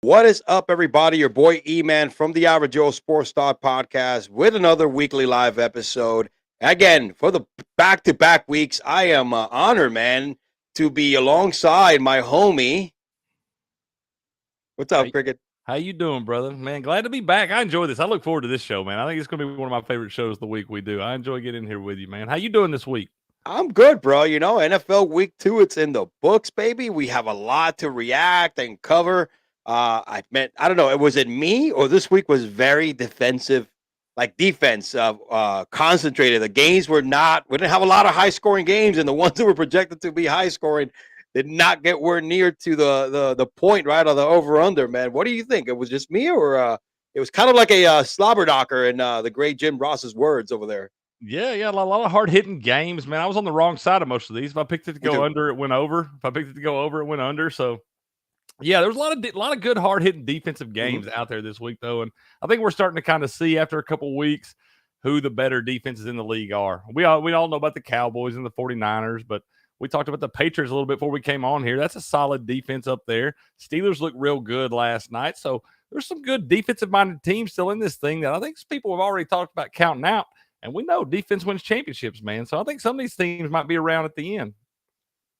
What is up, everybody? Your boy E-Man from the Average Joe Sports Talk Podcast with another weekly live episode. Again, for the back-to-back weeks, I am honored, man, to be alongside my homie. What's up, Cricket? How you doing, brother? Man, glad to be back. I enjoy this. I look forward to this show, man. I think it's going to be one of my favorite shows the week we do. I enjoy getting here with you, man. How you doing this week? I'm good, bro. You know, NFL Week 2, it's in the books, baby. We have a lot to react and cover. I don't know, was it me or this week was very defensive, defense concentrated. The games we didn't have a lot of high scoring games, and the ones that were projected to be high scoring did not get where near to the point, right, or the over under, man. What do you think? It was just me, or it was kind of like a slobber knocker in the great Jim Ross's words over there? Yeah, a lot of hard hitting games, man. I was on the wrong side of most of these. If I picked it to go under, it went over. If I picked it to go over, it went under. So yeah, there's a lot of good hard hitting defensive games out there this week, though, and I think we're starting to kind of see after a couple of weeks who the better defenses in the league are. We all know about the Cowboys and the 49ers, but we talked about the Patriots a little bit before we came on here. That's a solid defense up there. Steelers looked real good last night, so there's some good defensive-minded teams still in this thing that I think people have already talked about counting out, and we know defense wins championships, man. So I think some of these teams might be around at the end.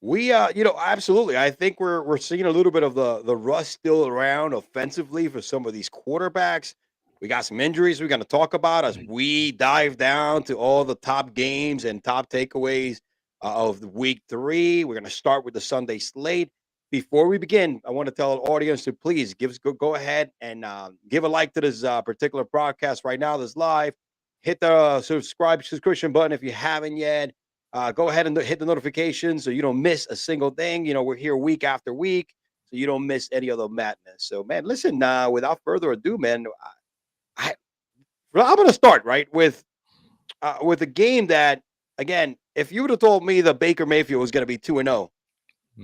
We, absolutely. I think we're seeing a little bit of the rust still around offensively for some of these quarterbacks. We got some injuries we're going to talk about as we dive down to all the top games and top takeaways of the week 3. We're going to start with the Sunday slate. Before we begin, I want to tell the audience to please go ahead and give a like to this particular broadcast right now that's live. Hit the subscription button if you haven't yet. Go ahead and hit the notifications so you don't miss a single thing. You know, we're here week after week, so you don't miss any of the madness. So, man, listen, without further ado, man, I'm going to start, right, with a game that, again, if you would have told me that Baker Mayfield was going to be 2-0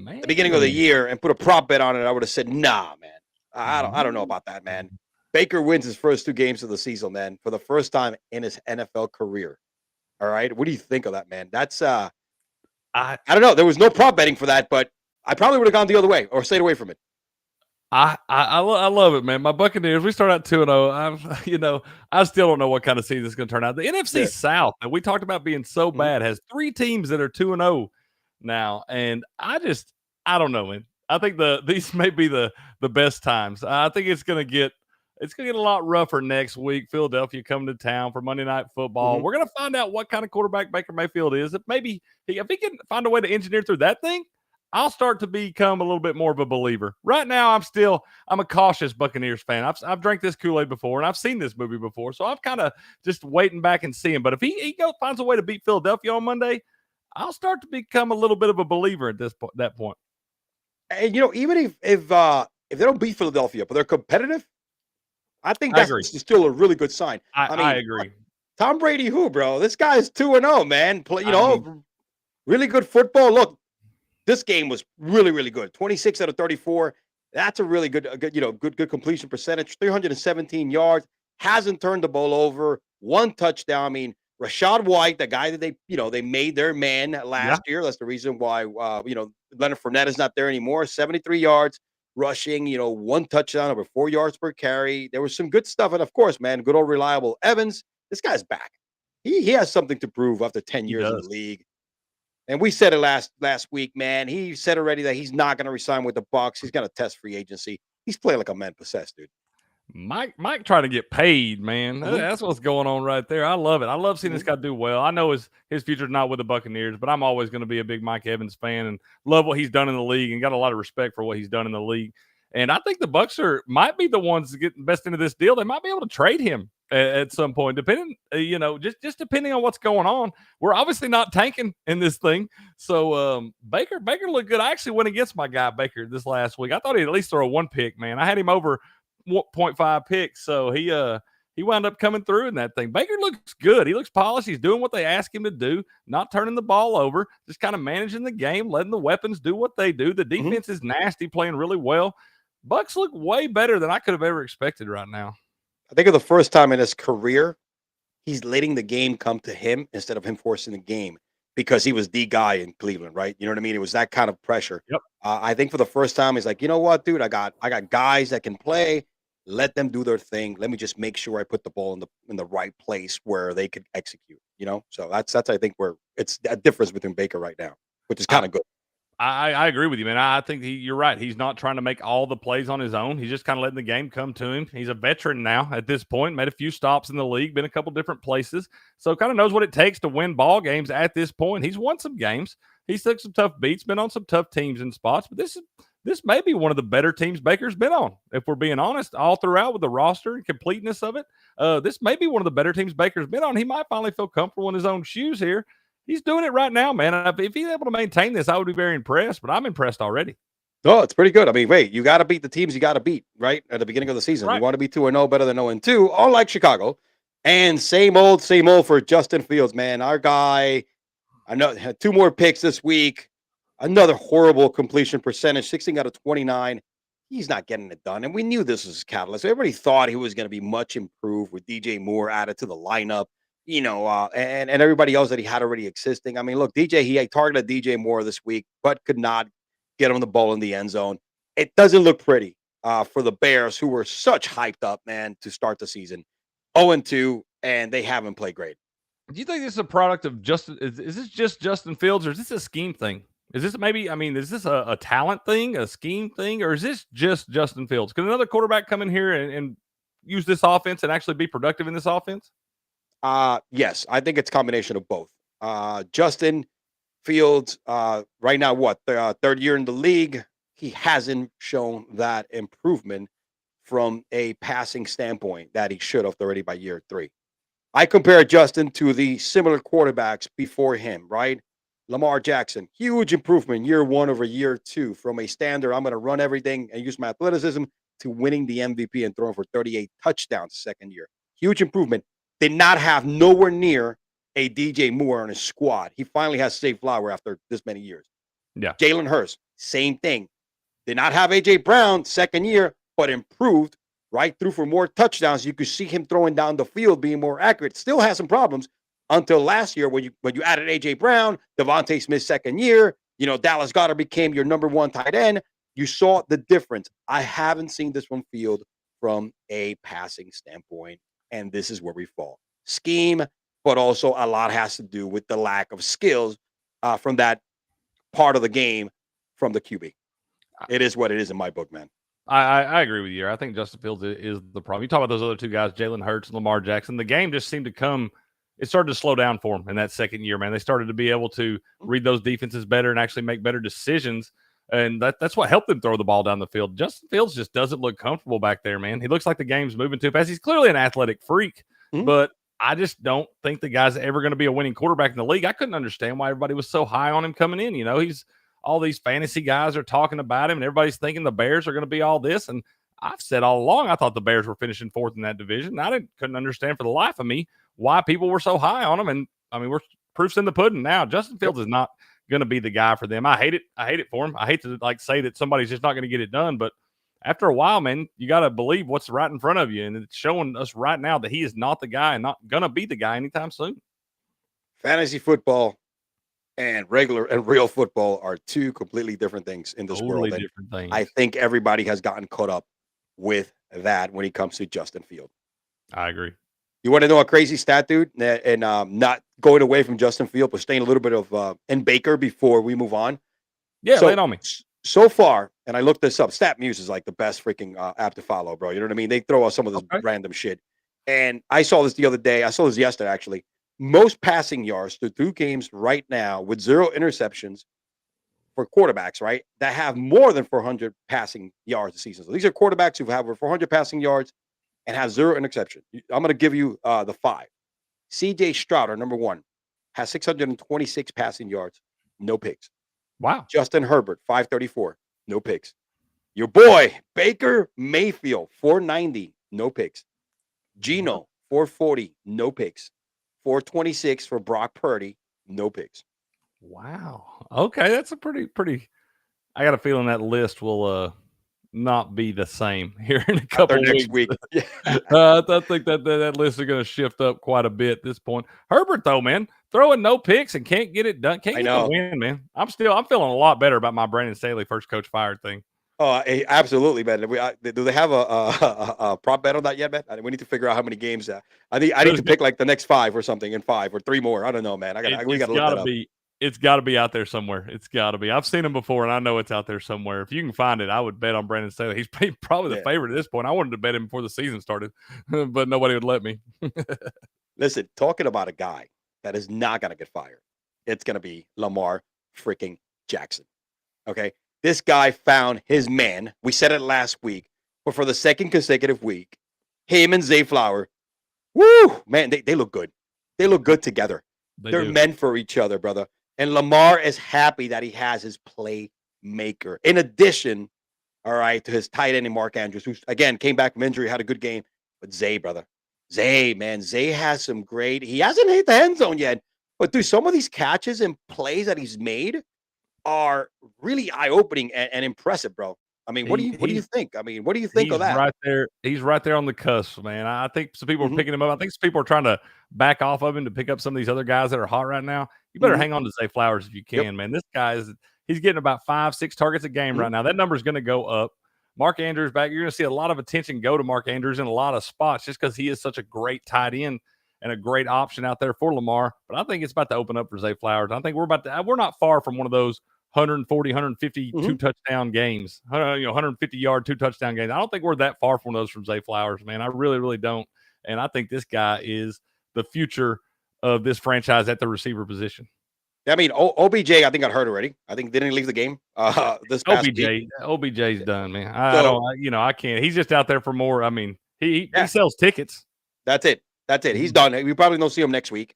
at the beginning of the year and put a prop bet on it, I would have said, nah, man. I don't know about that, man. Baker wins his first 2 games of the season, man, for the first time in his NFL career. All right. What do you think of that, man? That's I don't know. There was no prop betting for that, but I probably would have gone the other way or stayed away from it. I love it, man. My Buccaneers, we start out 2-0. I still don't know what kind of season it's going to turn out. The NFC South, that we talked about being so bad, has 3 teams that are 2-0 now, and I don't know, man. I think these may be the best times. I think it's going to get a lot rougher next week. Philadelphia coming to town for Monday Night Football. We're going to find out what kind of quarterback Baker Mayfield is. If he can find a way to engineer through that thing, I'll start to become a little bit more of a believer. Right now, I'm a cautious Buccaneers fan. I've drank this Kool-Aid before, and I've seen this movie before, so I'm kind of just waiting back and seeing. But if he finds a way to beat Philadelphia on Monday, I'll start to become a little bit of a believer at that point. And even if they don't beat Philadelphia, but they're competitive, I think that's still a really good sign. I agree. Tom Brady, who, bro? This guy is 2-0, man. Really good football. Look, this game was really, really good. 26 out of 34. That's a really good completion percentage. 317 yards. Hasn't turned the ball over. 1 touchdown. I mean, Rashad White, the guy that they made their man last year. That's the reason why Leonard Fournette is not there anymore. 73 yards. Rushing, 1 touchdown, over 4 yards per carry. There was some good stuff. And of course, man, good old reliable Evans. This guy's back. He has something to prove after 10 years in the league. And we said it last week, man. He said already that he's not going to resign with the Bucs. He's going to test free agency. He's playing like a man possessed, dude. Mike trying to get paid, man. Mhm, That's what's going on right there. I love it. I love seeing this mhm, guy do well. I know his future's not with the Buccaneers, but I'm always going to be a big Mike Evans fan and love what he's done in the league and got a lot of respect for what he's done in the league. And I think the Bucks might be the ones that get best into this deal. They might be able to trade him at some point, depending, just depending on what's going on. We're obviously not tanking in this thing, so Baker looked good. I actually went against my guy Baker this last week. I thought he'd at least throw a 1 pick, man. I had him over 0.5 picks. So he wound up coming through in that thing. Baker looks good. He looks polished. He's doing what they ask him to do, not turning the ball over, just kind of managing the game, letting the weapons do what they do. The mhm. defense is nasty, playing really well. Bucks look way better than I could have ever expected right now. I think of the first time in his career, he's letting the game come to him instead of him forcing the game because he was the guy in Cleveland, right? You know what I mean? It was that kind of pressure. Yep. I think for the first time, he's like, you know what, dude, I got guys that can play. Let them do their thing. Let me just make sure I put the ball in the right place where they could execute. You know, so that's I think where it's a difference between Baker right now, which is I, kind of good. I agree with you, man. I think you're right. He's not trying to make all the plays on his own. He's just kind of letting the game come to him. He's a veteran now at this point, made a few stops in the league, been a couple different places. So kind of knows what it takes to win ball games at this point. He's won some games. He's took some tough beats, been on some tough teams and spots, but this may be one of the better teams Baker's been on, if we're being honest, all throughout with the roster and completeness of it. This may be one of the better teams Baker's been on. He might finally feel comfortable in his own shoes here. He's doing it right now, man. If he's able to maintain this, I would be very impressed, but I'm impressed already. Oh, it's pretty good. I mean, wait, you got to beat the teams you got to beat, right? At the beginning of the season, you Right. want to be 2-0, better than 0-2, unlike Chicago. And same old for Justin Fields, man. Our guy, I know, had 2 more picks this week. Another horrible completion percentage, 16 out of 29. He's not getting it done. And we knew this was his catalyst. Everybody thought he was going to be much improved with DJ Moore added to the lineup, and everybody else that he had already existing. I mean, look, he had targeted DJ Moore this week, but could not get him the ball in the end zone. It doesn't look pretty for the Bears, who were such hyped up, man, to start the season. 0-2, and they haven't played great. Do you think this is a product of Justin? Is this just Justin Fields, or is this a scheme thing? Is this maybe? I mean, is this a talent thing, a scheme thing, or is this just Justin Fields? Could another quarterback come in here and use this offense and actually be productive in this offense? Yes, I think it's a combination of both. Justin Fields, right now, what the third year in the league, he hasn't shown that improvement from a passing standpoint that he should have already by year 3. I compare Justin to the similar quarterbacks before him, right? Lamar Jackson, huge improvement year 1 over year 2 from a standard. I'm going to run everything and use my athleticism to winning the MVP and throwing for 38 touchdowns second year. Huge improvement. Did not have nowhere near a DJ Moore on his squad. He finally has safe flower after this many years. Yeah. Jalen Hurts, same thing. Did not have AJ Brown second year, but improved right through for more touchdowns. You could see him throwing down the field, being more accurate. Still has some problems until last year when you added AJ Brown, Devontae Smith second year. Dallas Goedert became your number 1 tight end. You saw the difference. I haven't seen this one Field from a passing standpoint, and this is where we fall. Scheme, but also a lot has to do with the lack of skills from that part of the game from the QB. It is what it is in my book, man. I agree with you. I think Justin Fields is the problem. You talk about those other 2 guys, Jalen Hurts and Lamar Jackson. The game just seemed to come. It started to slow down for them in that second year, man. They started to be able to read those defenses better and actually make better decisions. And that's what helped them throw the ball down the field. Justin Fields just doesn't look comfortable back there, man. He looks like the game's moving too fast. He's clearly an athletic freak, but I just don't think the guy's ever going to be a winning quarterback in the league. I couldn't understand why everybody was so high on him coming in. He's all these fantasy guys are talking about him, and everybody's thinking the Bears are going to be all this. And I've said all along, I thought the Bears were finishing 4th in that division. I couldn't understand for the life of me why people were so high on him. And I mean, we're proofs in the pudding now. Justin Fields is not going to be the guy for them. I hate it. I hate it for him. I hate to say that somebody's just not going to get it done, but after a while, man, you got to believe what's right in front of you. And it's showing us right now that he is not the guy and not going to be the guy anytime soon. Fantasy football and regular and real football are 2 completely different things in this world. And Different things. I think everybody has gotten caught up with that when it comes to Justin Field. I agree. You want to know a crazy stat, dude? And not going away from Justin Field, but staying a little bit of in Baker before we move on. Yeah, So lay it on me. So far, and I looked this up. StatMuse is like the best freaking app to follow, bro. You know what I mean? They throw out some of this Okay. random shit. And I saw this the other day. I saw this yesterday, actually. Most passing yards through 2 games right now with 0 interceptions for quarterbacks, right? That have more than 400 passing yards a season. So these are quarterbacks who have over 400 passing yards and have 0 interception. I'm going to give you the 5. CJ Stroud, our number 1, has 626 passing yards, no picks. Wow. Justin Herbert, 534, no picks. Your boy, Baker Mayfield, 490, no picks. Geno, 440, no picks. 426 for Brock Purdy, no picks. Wow. Okay, that's a pretty. I got a feeling that list will not be the same here in a couple After weeks. next week. Yeah. I think that list is going to shift up quite a bit at this point. Herbert, though, man, throwing no picks and can't get it done. Can't I get the know. win, man. I'm feeling a lot better about my Brandon Staley first coach fired thing. Oh, absolutely, man. Do they have a prop bet on that yet, man? We need to figure out how many games. I need to pick like the next 5 or something, and 5 or 3 more. I don't know, man. We got to look that up. It's got to be out there somewhere. It's got to be. I've seen him before, and I know it's out there somewhere. If you can find it, I would bet on Brandon Staley. He's probably the favorite at this point. I wanted to bet him before the season started, but nobody would let me. Listen, talking about a guy that is not going to get fired, it's going to be Lamar freaking Jackson. Okay? This guy found his man. We said it last week, but for the second consecutive week, him and Zay Flower, woo, man, they look good. They look good together. They're meant for each other, brother. And Lamar is happy that he has his playmaker. In addition, all right, to his tight end and Mark Andrews, who, again, came back from injury, had a good game. But Zay, brother. Zay, man. Zay has some great – he hasn't hit the end zone yet. But, dude, some of these catches and plays that he's made are really eye-opening and impressive, bro. I mean, what do you think? I mean, what do you think of that? Right there. He's right there on the cusp, man. I think some people are picking him up. I think some people are trying to back off of him to pick up some of these other guys that are hot right now. You better hang on to Zay Flowers if you can, man. This guy he's getting about 5-6 targets a game right now. That number is going to go up. Mark Andrews back. You're going to see a lot of attention go to Mark Andrews in a lot of spots just because he is such a great tight end and a great option out there for Lamar. But I think it's about to open up for Zay Flowers. I think we're not far from one of those 140, 150 2-touchdown games, 150-yard 2-touchdown games. I don't think we're that far from those from Zay Flowers, man. I really, really don't. And I think this guy is the future of this franchise at the receiver position. I mean, OBJ, I think got hurt already. I think didn't he leave the game this past week? OBJ's done, man. I can't. He's just out there for more. I mean, he sells tickets. That's it. He's done. We probably don't see him next week.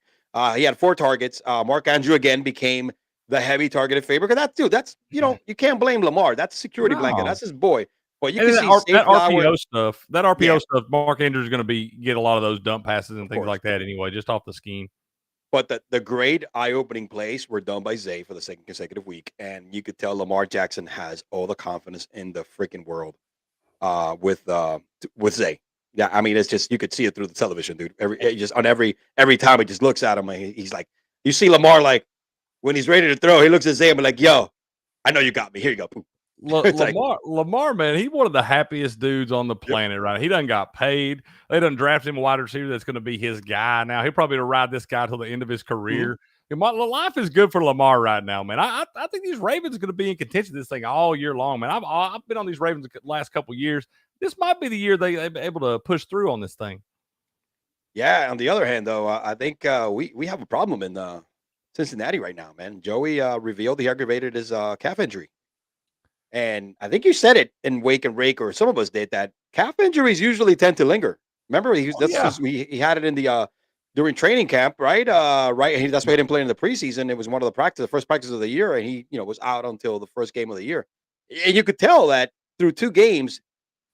He had 4 targets. Mark Andrew again became the heavy targeted favorite. Because that's you can't blame Lamar. That's a security blanket. That's his boy. But you can see that RPO stuff. That RPO stuff. Mark Andrews is going to get a lot of those dump passes and things like that anyway, just off the scheme. But the great eye-opening plays were done by Zay for the second consecutive week, and you could tell Lamar Jackson has all the confidence in the freaking world with Zay. Yeah, I mean, it's just you could see it through the television, dude. Every time he just looks at him, he's like, you see Lamar like when he's ready to throw, he looks at Zay and be like, "Yo, I know you got me. Here you go." Poop. Lamar, man, he's one of the happiest dudes on the planet, right? He done got paid. They done drafted him a wide receiver that's going to be his guy now. He'll probably ride this guy till the end of his career. Life is good for Lamar right now, man. I think these Ravens are going to be in contention this thing all year long, man. I've been on these Ravens the last couple of years. This might be the year they're able to push through on this thing. Yeah. On the other hand, though, I think we have a problem in Cincinnati right now, man. Joey revealed he aggravated his calf injury. And I think you said it in Wake and Rake, or some of us did, that calf injuries usually tend to linger. Remember, he had it in the during training camp, right? Right. That's why he didn't play in the preseason. It was one of the first practice of the year, and he was out until the first game of the year. And you could tell that through 2 games,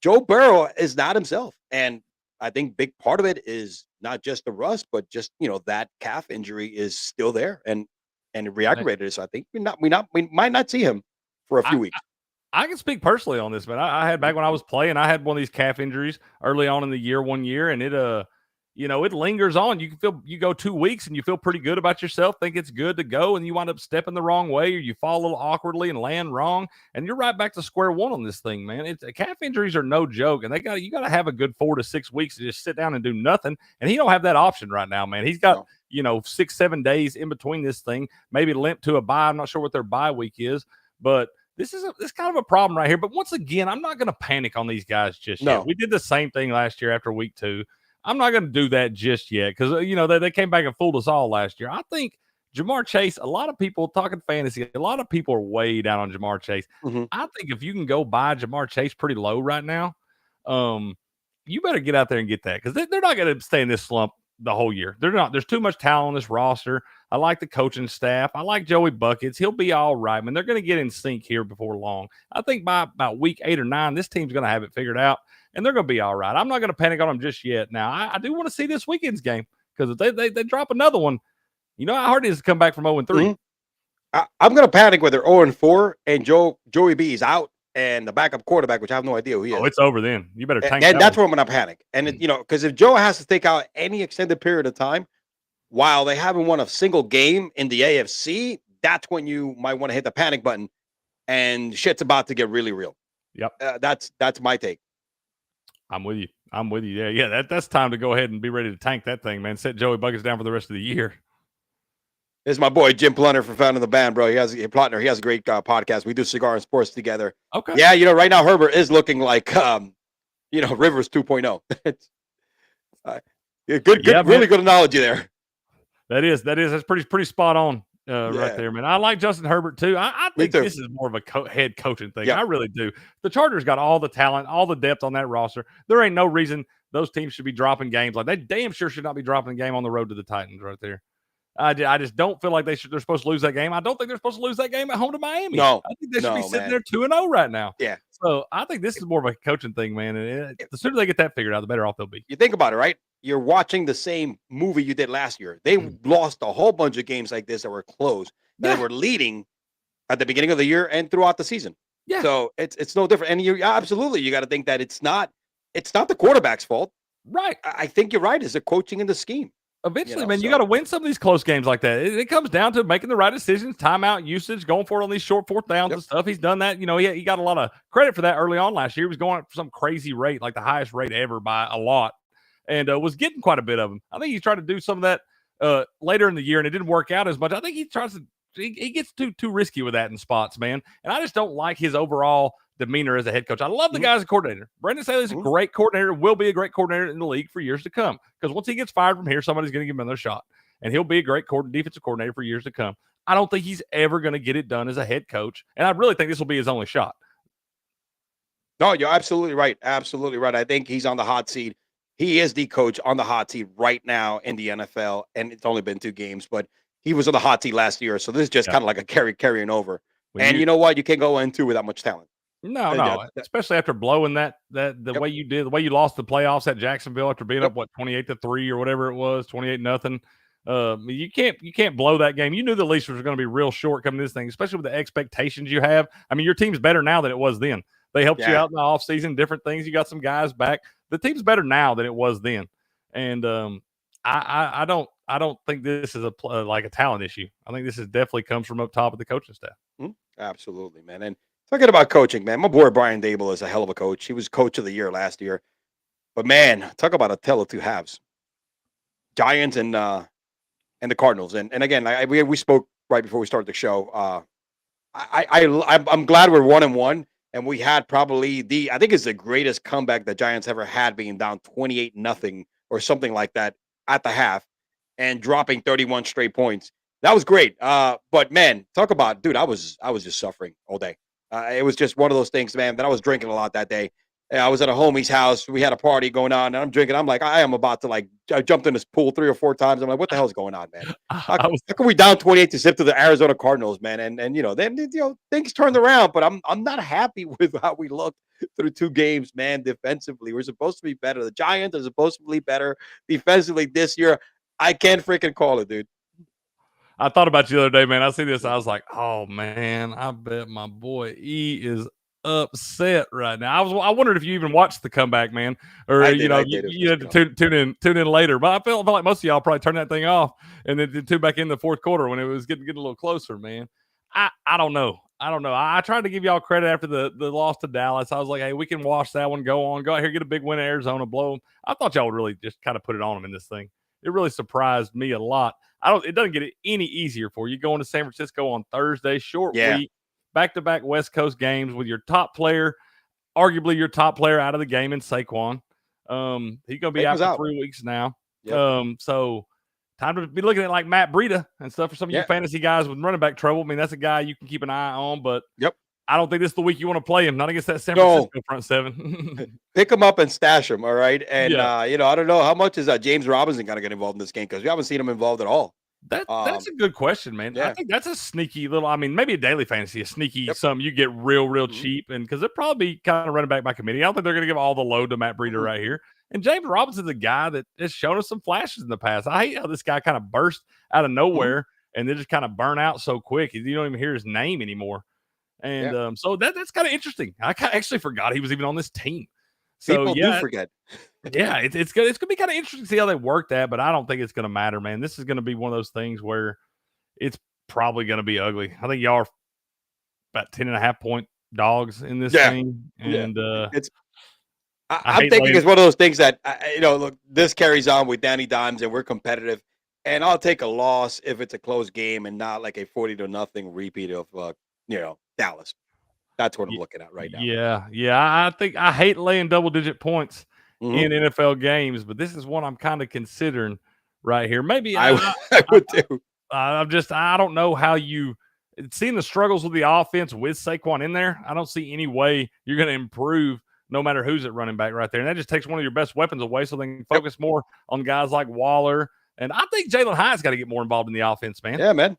Joe Burrow is not himself. And I think big part of it is not just the rust, but just that calf injury is still there and it re-aggravated it. So I think we might not see him for a few weeks. I can speak personally on this, man. I had back when I was playing, I had one of these calf injuries early on in the year, one year, and it it lingers on. You go 2 weeks and you feel pretty good about yourself, think it's good to go, and you wind up stepping the wrong way, or you fall a little awkwardly and land wrong, and you're right back to square one on this thing, man. Calf injuries are no joke, and you got to have a good 4 to 6 weeks to just sit down and do nothing, and he don't have that option right now, man. He's got 6-7 days in between this thing, maybe limp to a bye. I'm not sure what their bye week is, but this is kind of a problem right here. But once again, I'm not going to panic on these guys just yet. No. We did the same thing last year after week 2. I'm not going to do that just yet because they came back and fooled us all last year. I think Jamar Chase, a lot of people talking fantasy, a lot of people are way down on Jamar Chase. Mm-hmm. I think if you can go buy Jamar Chase pretty low right now, you better get out there and get that because they're not going to stay in this slump the whole year. They're not. There's too much talent on this roster. I like the coaching staff. I like Joey Buckets. He'll be all right, man. They're going to get in sync here before long. I think by about week 8 or 9, this team's going to have it figured out, and they're going to be all right. I'm not going to panic on them just yet. Now, I do want to see this weekend's game because if they drop another one, you know how hard it is to come back from 0-3. Mm-hmm. I'm going to panic when they're 0-4 and Joey B is out and the backup quarterback, which I have no idea who he is. Oh, it's over then. You better tank. And that's where I'm going to panic. And, because if Joe has to take out any extended period of time, while they haven't won a single game in the AFC, that's when you might want to hit the panic button, and shit's about to get really real. Yep, that's my take. I'm with you. Yeah. That's time to go ahead and be ready to tank that thing, man. Set Joey Buckets down for the rest of the year. This is my boy Jim Plunner from founding the band, bro. He has a great podcast. We do Cigar and Sports together. Okay. Yeah, right now Herbert is looking like Rivers 2.0. Good, really good analogy there. That's pretty spot on right there, man. I like Justin Herbert too. I think this is more of a head coaching thing. I really do. The Chargers got all the talent, all the depth on that roster. There ain't no reason those teams should be dropping games. Like they damn sure should not be dropping a game on the road to the Titans right there. I just don't feel like they're supposed to lose that game. I don't think they're supposed to lose that game at home to Miami. No, I think they should be sitting there 2-0 right now. Yeah. So I think this is more of a coaching thing, man. And the sooner they get that figured out, the better off they'll be. You think about it, right? You're watching the same movie you did last year. They lost a whole bunch of games like this that were close. They were leading at the beginning of the year and throughout the season. Yeah. So it's no different. And you absolutely you got to think that it's not the quarterback's fault. Right. I think you're right. It's the coaching and the scheme. Eventually, man, you got to win some of these close games like that. It comes down to making the right decisions, timeout usage, going for it on these short fourth downs and stuff. He's done that. He got a lot of credit for that early on last year. He was going for some crazy rate, like the highest rate ever by a lot, and was getting quite a bit of them. I think he tried to do some of that later in the year, and it didn't work out as much. I think he tries to he gets too risky with that in spots, man. And I just don't like his overall demeanor as a head coach. I love the guy as a coordinator. Brandon Staley's a great coordinator, will be a great coordinator in the league for years to come. Because once he gets fired from here, somebody's going to give him another shot. And he'll be a great defensive coordinator for years to come. I don't think he's ever going to get it done as a head coach. And I really think this will be his only shot. No, you're absolutely right. Absolutely right. I think he's on the hot seat. He is the coach on the hot seat right now in the NFL. And it's only been 2 games, but he was on the hot seat last year. So this is just kind of like a carrying over. You know what? You can't go into without much talent. No, especially after blowing the way you did, the way you lost the playoffs at Jacksonville after being up 28-3 or whatever it was, 28-0. You can't blow that game. You knew the leash was going to be real short coming to this thing, especially with the expectations you have. I mean, your team's better now than it was then. They helped you out in the offseason, different things. You got some guys back. The team's better now than it was then, and I don't think this is like a talent issue. I think this definitely comes from up top of the coaching staff. Absolutely, man. And talking about coaching, man, my boy Brian Dable is a hell of a coach. He was coach of the year last year. But man, talk about a tale of two halves. Giants and the Cardinals. And again, we spoke right before we started the show. I'm glad we're 1-1, and we had probably I think it's the greatest comeback the Giants ever had, being down 28-0 or something like that at the half and dropping 31 straight points. That was great. But man, talk about, dude, I was just suffering all day. It was just one of those things, man, that I was drinking a lot that day. I was at a homie's house. We had a party going on, and I'm drinking. I'm like, I am about to I jumped in this pool 3 or 4 times. I'm like, what the hell is going on, man? How come we down 28-0 to the Arizona Cardinals, man? And then things turned around, but I'm not happy with how we looked through 2 games, man. Defensively, we're supposed to be better. The Giants are supposed to be better defensively this year. I can't freaking call it, dude. I thought about you the other day, man. I see this. I was like, oh man, I bet my boy E is upset right now. I wondered if you even watched the comeback, man, or you had to tune in later. But I felt like most of y'all probably turned that thing off and then tune back in the fourth quarter when it was getting a little closer, man. I don't know. I tried to give y'all credit after the loss to Dallas. I was like, hey, we can wash that one. Go out here, get a big win at Arizona, blow them. I thought y'all would really just kind of put it on them in this thing. It really surprised me a lot. It doesn't get it any easier for you going to San Francisco on Thursday, short week, back-to-back West Coast games with your top player, arguably your top player out of the game in Saquon. He's gonna be out Bacon's for out. 3 weeks now. Yep. So time to be looking at like Matt Breida and stuff for some of you Yeah. fantasy guys with running back trouble. I mean, that's a guy you can keep an eye on, but Yep. I don't think this is the week you want to play him. Not against that San No. Francisco front seven. Pick him up and stash him. All right. And Yeah. I don't know how much is James Robinson going to get involved in this game because we haven't seen him involved at all. That's a good question, man. I Yeah. think that's a sneaky little. I mean, maybe a daily fantasy, a sneaky Yep. something you get real cheap, and because they'll probably be kind of running back by committee. I don't think they're going to give all the load to Matt Breida right here. And James Robinson's a guy that has shown us some flashes in the past. I hate how this guy kind of burst out of nowhere and then just kind of burn out so quick. You don't even hear his name anymore. And so that's kind of interesting. I actually forgot he was even on this team. So People do forget. Yeah, it's gonna be kind of interesting to see how they work that, but I don't think it's gonna matter, man. This is gonna be one of those things where it's probably gonna be ugly. I think y'all are about 10.5-point dogs in this thing, and it's. I'm thinking it's one of those things that look, this carries on with Danny Dimes, and we're competitive, and I'll take a loss if it's a close game and not like a 40-0 repeat of Dallas. That's what I'm looking at right now. Yeah. I think I hate laying double-digit points in NFL games, but this is one I'm kind of considering right here. Maybe I would too. I don't know how you seeing the struggles with the offense with Saquon in there. I don't see any way you're going to improve no matter who's at running back right there. And that just takes one of your best weapons away so they can focus more on guys like Waller. And I think Jalen Hyatt's got to get more involved in the offense, man. Yeah, man.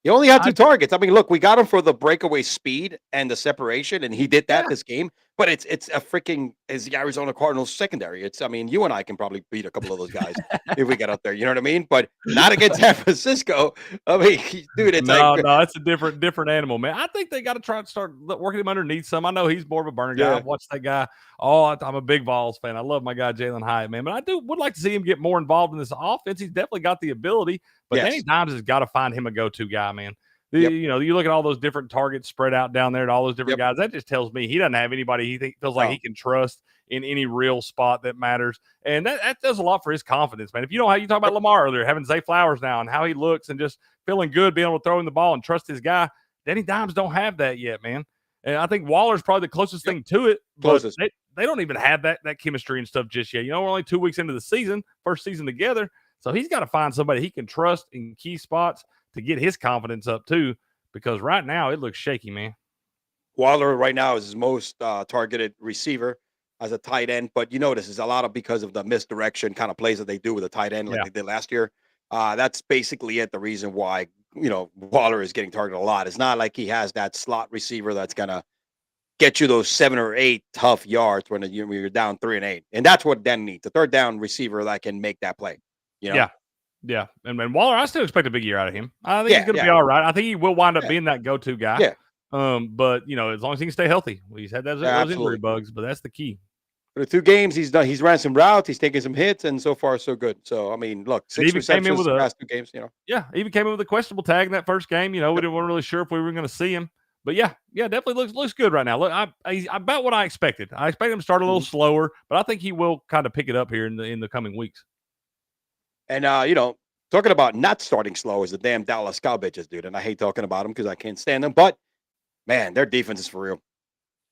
He only had 2 targets. I mean, look, we got him for the breakaway speed and the separation, and he did that this game. But it's a freaking the Arizona Cardinals secondary. You and I can probably beat a couple of those guys if we get out there. You know what I mean? But not against San Francisco. I mean, dude, it's no, it's a different animal, man. I think they got to try to start working him underneath some. I know he's more of a burner guy. I've watched that guy. I'm a big Vols fan. I love my guy Jalen Hyatt, man. But I would like to see him get more involved in this offense. He's definitely got the ability. But Danny Dimes has got to find him a go-to guy, man. You look at all those different targets spread out down there to all those different guys. That just tells me he doesn't have anybody he feels like he can trust in any real spot that matters. And that does a lot for his confidence, man. If you know how you talked about Lamar earlier, having Zay Flowers now and how he looks and just feeling good, being able to throw him the ball and trust his guy, Danny Dimes don't have that yet, man. And I think Waller's probably the closest thing to it. But they don't even have that chemistry and stuff just yet. We're only 2 weeks into the season, first season together. So he's got to find somebody he can trust in key spots to get his confidence up too, because right now it looks shaky, man. Waller right now is his most targeted receiver as a tight end, but this is a lot of because of the misdirection kind of plays that they do with a tight end like they did last year. That's basically it. The reason why Waller is getting targeted a lot. It's not like he has that slot receiver that's gonna get you those 7 or 8 tough yards when you're down 3 and 8, and that's what Den needs, a third down receiver that can make that play. Yeah. And Waller, I still expect a big year out of him. I think he's going to be all right. I think he will wind up being that go-to guy. Yeah. But as long as he can stay healthy, he's had those injury bugs, but that's the key. For the 2 games he's done, he's ran some routes, he's taken some hits, and so far so good. So I mean, look, 6 receptions the past 2 games. Yeah, even came in with a questionable tag in that first game. We weren't really sure if we were going to see him. But yeah, definitely looks good right now. Look, I about what I expected. I expected him to start a little slower, but I think he will kind of pick it up here in the coming weeks. And talking about not starting slow is the damn Dallas Cow bitches, dude. And I hate talking about them because I can't stand them. But man, their defense is for real.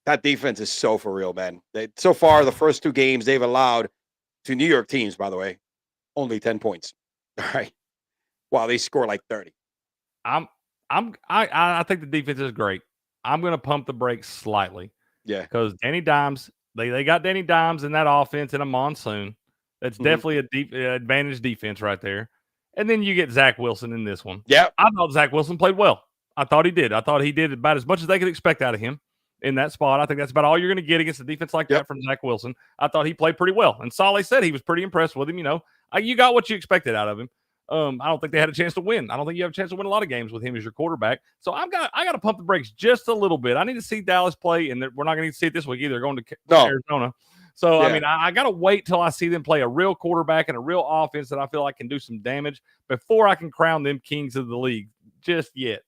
That defense is so for real, man. So far, the first 2 games they've allowed to New York teams, by the way, only 10 points. All right, wow, they score like 30. I think the defense is great. I'm going to pump the brakes slightly. Yeah, because Danny Dimes, they got Danny Dimes in that offense in a monsoon. That's definitely a deep advantage defense right there. And then you get Zach Wilson in this one. Yeah, I thought Zach Wilson played well. I thought he did. I thought he did about as much as they could expect out of him in that spot. I think that's about all you're going to get against a defense like that from Zach Wilson. I thought he played pretty well. And Saleh said he was pretty impressed with him. You got what you expected out of him. I don't think they had a chance to win. I don't think you have a chance to win a lot of games with him as your quarterback. So I got to pump the brakes just a little bit. I need to see Dallas play, and we're not going to see it this week either. Going to Arizona. So, I mean, I got to wait till I see them play a real quarterback and a real offense that I feel like can do some damage before I can crown them kings of the league just yet.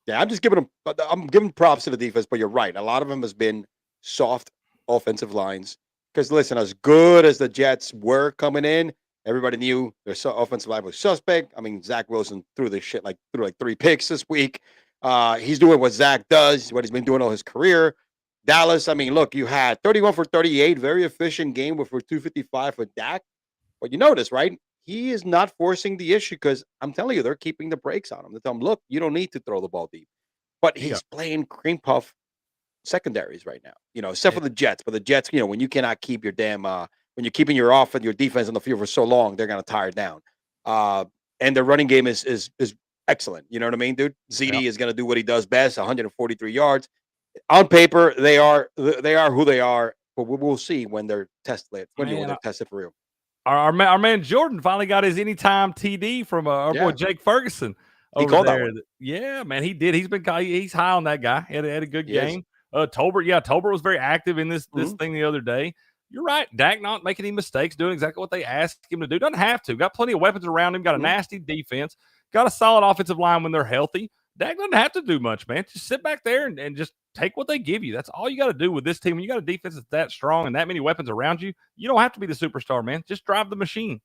Yeah, I'm giving props to the defense, but you're right. A lot of them has been soft offensive lines. Because listen, as good as the Jets were coming in, everybody knew their offensive line was suspect. I mean, Zach Wilson threw like 3 picks this week. He's doing what Zach does, what he's been doing all his career. Dallas, I mean, look, you had 31 for 38, very efficient game with for 255 for Dak. But you notice, right? He is not forcing the issue because I'm telling you, they're keeping the brakes on him. They tell him, look, you don't need to throw the ball deep. But Yeah. he's playing cream puff secondaries right now, except for the Jets. But the Jets, when you cannot keep your damn when you're keeping your your defense on the field for so long, they're gonna tire down. And their running game is excellent. You know what I mean, dude? Yeah. ZD is gonna do what he does best, 143 yards. On paper, they are who they are, but we'll see when they're tested when they're tested for real. Our man Jordan finally got his anytime TD from our boy Jake Ferguson over there. Yeah, man, he did. He's high on that guy. Had a good game. Tolbert was very active in this thing the other day. You're right. Dak not making any mistakes, doing exactly what they asked him to do. Doesn't have to. Got plenty of weapons around him. Got a nasty defense. Got a solid offensive line when they're healthy. Dak doesn't have to do much, man. Just sit back there and just take what they give you. That's all you got to do with this team. When you got a defense that's that strong and that many weapons around you, you don't have to be the superstar, man. Just drive the machine.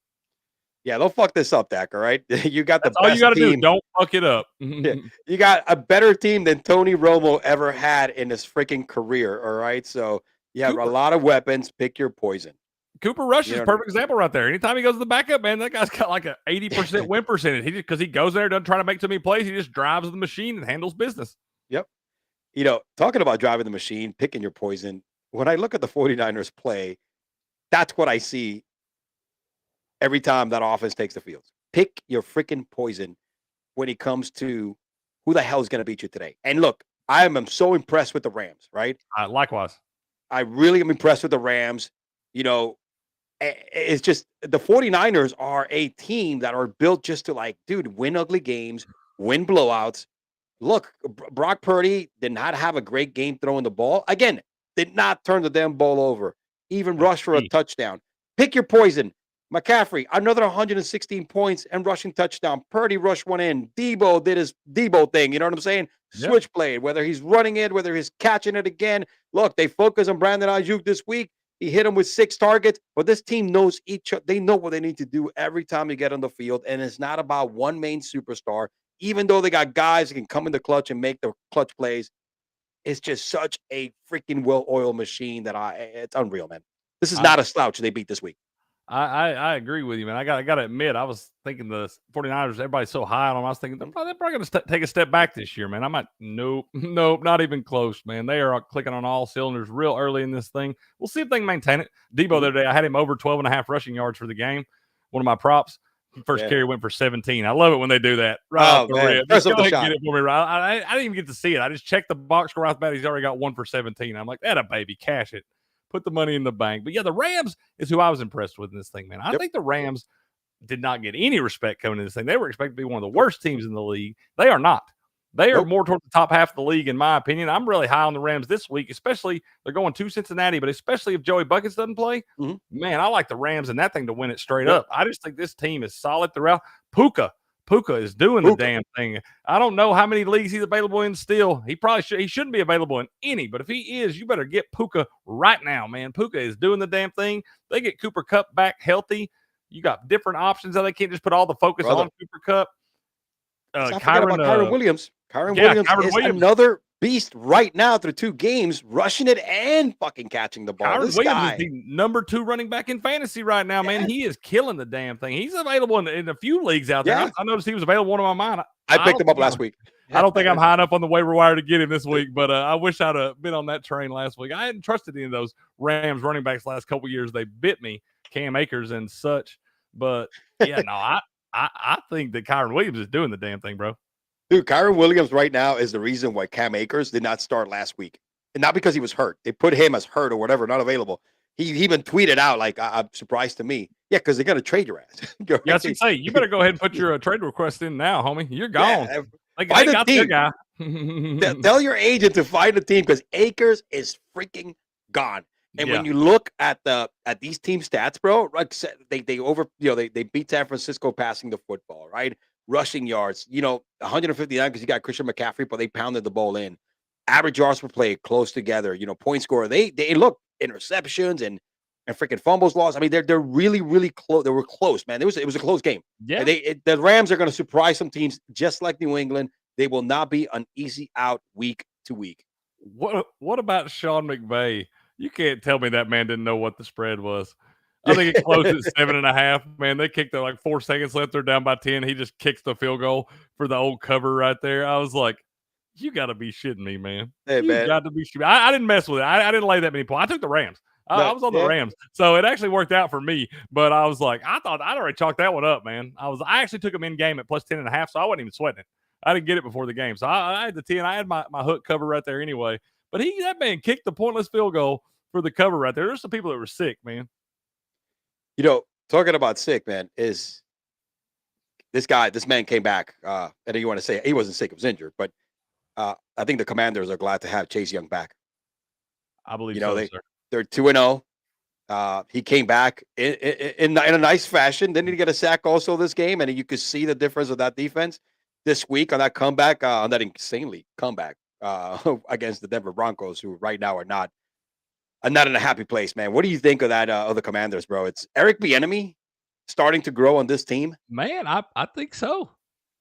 Yeah, don't fuck this up, Dak. All right, you got that's the best all you got to do. team. Don't fuck it up. Yeah, you got a better team than Tony Romo ever had in his freaking career. All right, so you have a lot of weapons. Pick your poison. Cooper Rush is a perfect example right there. Anytime he goes to the backup, man, that guy's got like an 80% win percentage. He just because he goes there, doesn't try to make too many plays. He just drives the machine and handles business. Yep. Talking about driving the machine, picking your poison. When I look at the 49ers play, that's what I see every time that offense takes the field. Pick your freaking poison when it comes to who the hell is going to beat you today. And look, I am so impressed with the Rams, right? Likewise. I really am impressed with the Rams. It's just the 49ers are a team that are built just to win ugly games, win blowouts. Look, Brock Purdy did not have a great game throwing the ball. Again, did not turn the damn ball over, even rush for a touchdown. Pick your poison. McCaffrey, another 116 points and rushing touchdown. Purdy rushed one in. Debo did his Debo thing. You know what I'm saying? Yep. Switchblade, whether he's running it, whether he's catching it again. Look, they focus on Brandon Ayuk this week. He hit him with 6 targets, but this team knows they know what they need to do every time they get on the field, and it's not about one main superstar. Even though they got guys that can come in the clutch and make the clutch plays, it's just such a freaking well-oiled machine that it's unreal, man. This is not a slouch they beat this week. I agree with you, man. I got to admit, I was thinking the 49ers, everybody's so high on them. I was thinking they're probably going to take a step back this year, man. Nope, not even close, man. They are clicking on all cylinders real early in this thing. We'll see if they can maintain it. Debo the other day, I had him over 12.5 rushing yards for the game. One of my props. First carry went for 17. I love it when they do that. Right off the rip. Just go ahead and get it for me. I didn't even get to see it. I just checked the box score off the bat. He's already got 1 for 17. I'm like, that a baby, cash it. Put the money in the bank. But yeah, the Rams is who I was impressed with in this thing, man. I think the Rams did not get any respect coming into this thing. They were expected to be one of the worst teams in the league. They are not. They are more towards the top half of the league, in my opinion. I'm really high on the Rams this week, especially they're going to Cincinnati, but especially if Joey Buckets doesn't play. Man, I like the Rams and that thing to win it straight up. I just think this team is solid throughout. Puka is doing the damn thing. I don't know how many leagues he's available in still. He shouldn't be available in any, but if he is, you better get Puka right now, man. Puka is doing the damn thing. They get Cooper Kupp back healthy. You got different options. They can't just put all the focus on Cooper Kupp. Kyren Williams. Kyren Williams is another beast right now through 2 games, rushing it and fucking catching the ball. Kyren Williams is the number 2 running back in fantasy right now, man. He is killing the damn thing. He's available in a few leagues out there. I noticed he was available in one of mine. I picked him up last week. I don't think I'm high enough on the waiver wire to get him this week, but I wish I'd have been on that train last week. I hadn't trusted any of those Rams running backs last couple of years. They bit me, Cam Akers and such. But yeah, no, I think that Kyren Williams is doing the damn thing, bro. Dude, Kyren Williams right now is the reason why Cam Akers did not start last week. And not because he was hurt. They put him as hurt or whatever, not available. He even tweeted out, I'm surprised to me. Yeah, because they're going to trade your ass. Yes, you say, you better go ahead and put your trade request in now, homie. You're gone. Yeah, they got their guy. Tell your agent to find a team because Akers is freaking gone. And when you look at these team stats, bro, like they beat San Francisco passing the football, right? Rushing yards, 159 because you got Christian McCaffrey, but they pounded the ball in. Average yards per play close together, point score. They look interceptions and freaking fumbles lost. I mean, they're really, really close. They were close, man. It was a close game. Yeah. The Rams are going to surprise some teams just like New England. they will not be an easy out week to week. What about Sean McVay? You can't tell me that man didn't know what the spread was. I think it closed at 7.5. Man, they kicked it like 4 seconds left. They're down by 10. He just kicks the field goal for the old cover right there. I was like, you got to be shitting me, man. Hey, You man. got to be shitting me. I didn't mess with it. I didn't lay that many points. I took the Rams. I was on the Rams. So it actually worked out for me. But I was like, I thought I'd already chalked that one up, man. I actually took them in game at plus 10.5, so I wasn't even sweating it. I didn't get it before the game. So I had the 10. I had my hook cover right there anyway. But that man kicked the pointless field goal for the cover right there. There's some people that were sick, man. You know, talking about sick, man, is this man came back. And you want to say he wasn't sick, he was injured, but I think the Commanders are glad to have Chase Young back. I believe sir. They're 2-0. He came back in a nice fashion. Didn't he get a sack also this game? And you could see the difference of that defense this week on that comeback, on that insanely comeback against the Denver Broncos, who right now are not in a happy place, man. What do you think of that of the Commanders, bro? It's Eric Bieniemy starting to grow on this team. Man, I think so.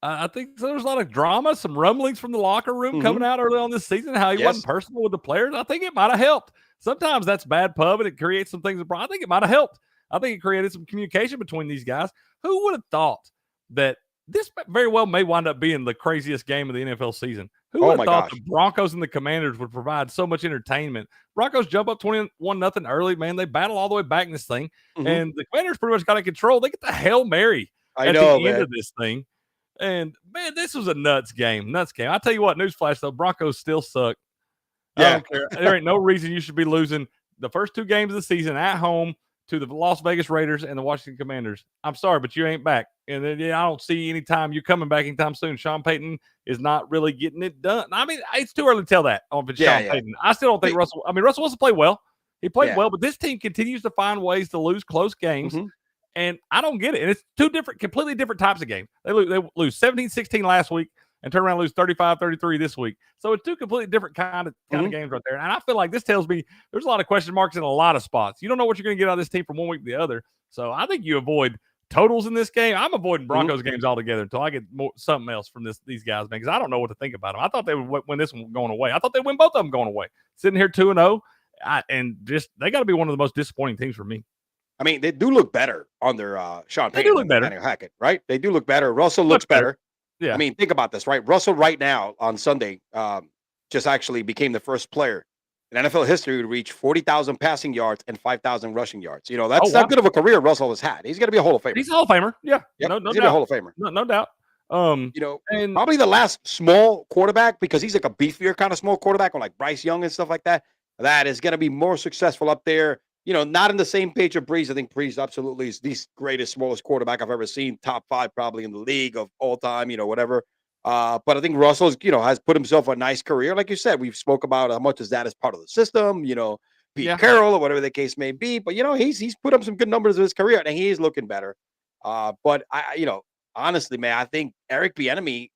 I think there's a lot of drama, some rumblings from the locker room coming out early on this season, how he wasn't personal with the players. I think it might have helped. Sometimes that's bad pub and it creates some things. I think it might have helped. I think it created some communication between these guys. Who would have thought that this very well may wind up being the craziest game of the NFL season? Who would have thought the Broncos and the Commanders would provide so much entertainment? Broncos jump up 21-0 early, man. They battle all the way back in this thing. And the Commanders pretty much got it control. They get the Hail Mary at the end of this thing. And, man, this was a nuts game. I'll tell you what, newsflash, though, Broncos still suck. I don't care. There ain't no reason you should be losing the first 2 games of the season at home to the Las Vegas Raiders and the Washington Commanders. I'm sorry, but you ain't back. And then, I don't see any time you coming back anytime soon. Sean Payton is not really getting it done. I mean, it's too early to tell that on Sean Payton. I still don't think Russell wants to play well. He played well, but this team continues to find ways to lose close games. And I don't get it. And it's completely different types of games. They lose 17-16 last week and turn around and lose 35-33 this week. So it's 2 completely different kind of games right there. And I feel like this tells me there's a lot of question marks in a lot of spots. You don't know what you're going to get out of this team from one week to the other. So I think you avoid totals in this game. I'm avoiding Broncos games altogether until I get something else from these guys, man, because I don't know what to think about them. I thought they would win this one going away. I thought they'd win both of them going away. Sitting here 2-0, and just they got to be one of the most disappointing teams for me. I mean, they do look better under Sean Payton. They do look better. Hackett, right? They do look better. Russell looks better. Yeah. I mean, think about this, right? Russell right now on Sunday just actually became the first player in NFL history to reach 40,000 passing yards and 5,000 rushing yards. You know, that's that good of a career Russell has had. He's going to be a Hall of Famer. He's a Hall of Famer. Yeah. Yep. No he's doubt. Be a Hall of Famer. No doubt. You know, and probably the last small quarterback, because he's like a beefier kind of small quarterback, on like Bryce Young and stuff like that. That is going to be more successful up there. You know, not in the same page of Breeze. I think Breeze absolutely is the greatest, smallest quarterback I've ever seen. Top 5 probably in the league of all time, you know, whatever. But I think Russell's, you know, has put himself a nice career. Like you said, we've spoke about how much is that as part of the system, you know, Pete Carroll or whatever the case may be. But, you know, he's put up some good numbers in his career and he is looking better. But you know, honestly, man, I think Eric Bieniemy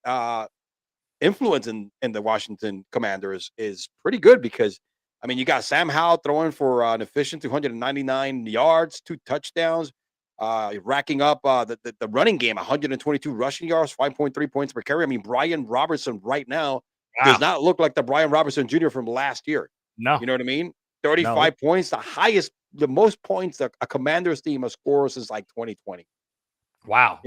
influence in the Washington Commanders is pretty good, because I mean, you got Sam Howell throwing for an efficient 299 yards, 2 touchdowns, racking up the running game, 122 rushing yards, 5.3 points per carry. I mean, Brian Robertson right now does not look like the Brian Robertson Jr. from last year. No. You know what I mean? 35 points, the most points that a Commanders team has scored since like 2020. Wow.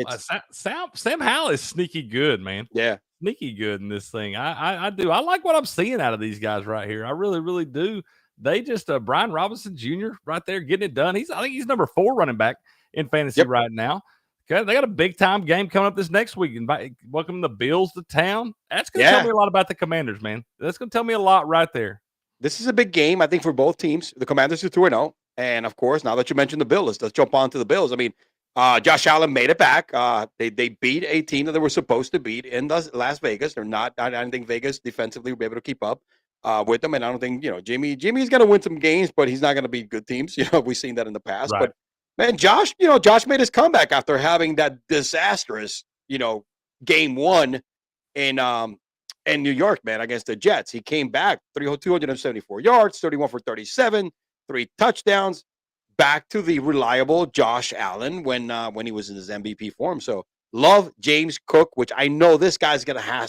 Sam Howell is sneaky good, man. Yeah. Sneaky good in this thing. I do. I like what I'm seeing out of these guys right here. I really, really do. They just Brian Robinson Jr. right there getting it done. I think he's number 4 running back in fantasy right now. Okay, they got a big time game coming up this next week. Welcome the Bills to town. That's going to tell me a lot about the Commanders, man. That's going to tell me a lot right there. This is a big game, I think, for both teams. The Commanders are 2-0, and of course, now that you mentioned the Bills, let's jump on to the Bills. I mean, Josh Allen made it back. They beat a team that they were supposed to beat in Las Vegas. They're not. I don't think Vegas defensively will be able to keep up with them, and I don't think Jimmy's going to win some games, but he's not going to beat good teams. We've seen that in the past. Right. But man, Josh made his comeback after having that disastrous game 1 in New York, man, against the Jets. He came back 274 yards, 31 for 37, 3 touchdowns. Back to the reliable Josh Allen when he was in his MVP form. So Love James Cook, which I know this guy's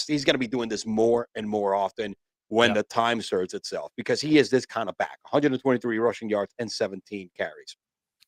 he's gonna be doing this more and more often when Yeah. the time serves itself because he is this kind of back. 123 rushing yards and 17 carries.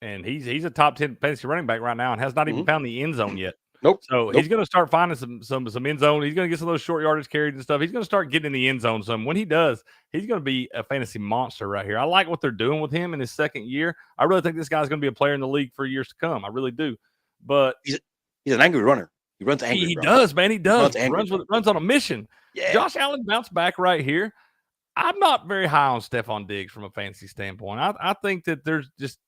And he's a top 10 fantasy running back right now and has not even found the end zone yet. Nope. So he's going to start finding some end zone. He's going to get some of those short yardage carries and stuff. He's going to start getting in the end zone some. When he does, he's going to be a fantasy monster right here. I like what they're doing with him in his second year. I really think this guy's going to be a player in the league for years to come. I really do. But he's an angry runner. He runs angry. He does, man. He does. He runs on a mission. Yeah. Josh Allen bounced back right here. I'm not very high on Stephon Diggs from a fantasy standpoint. I think that there's just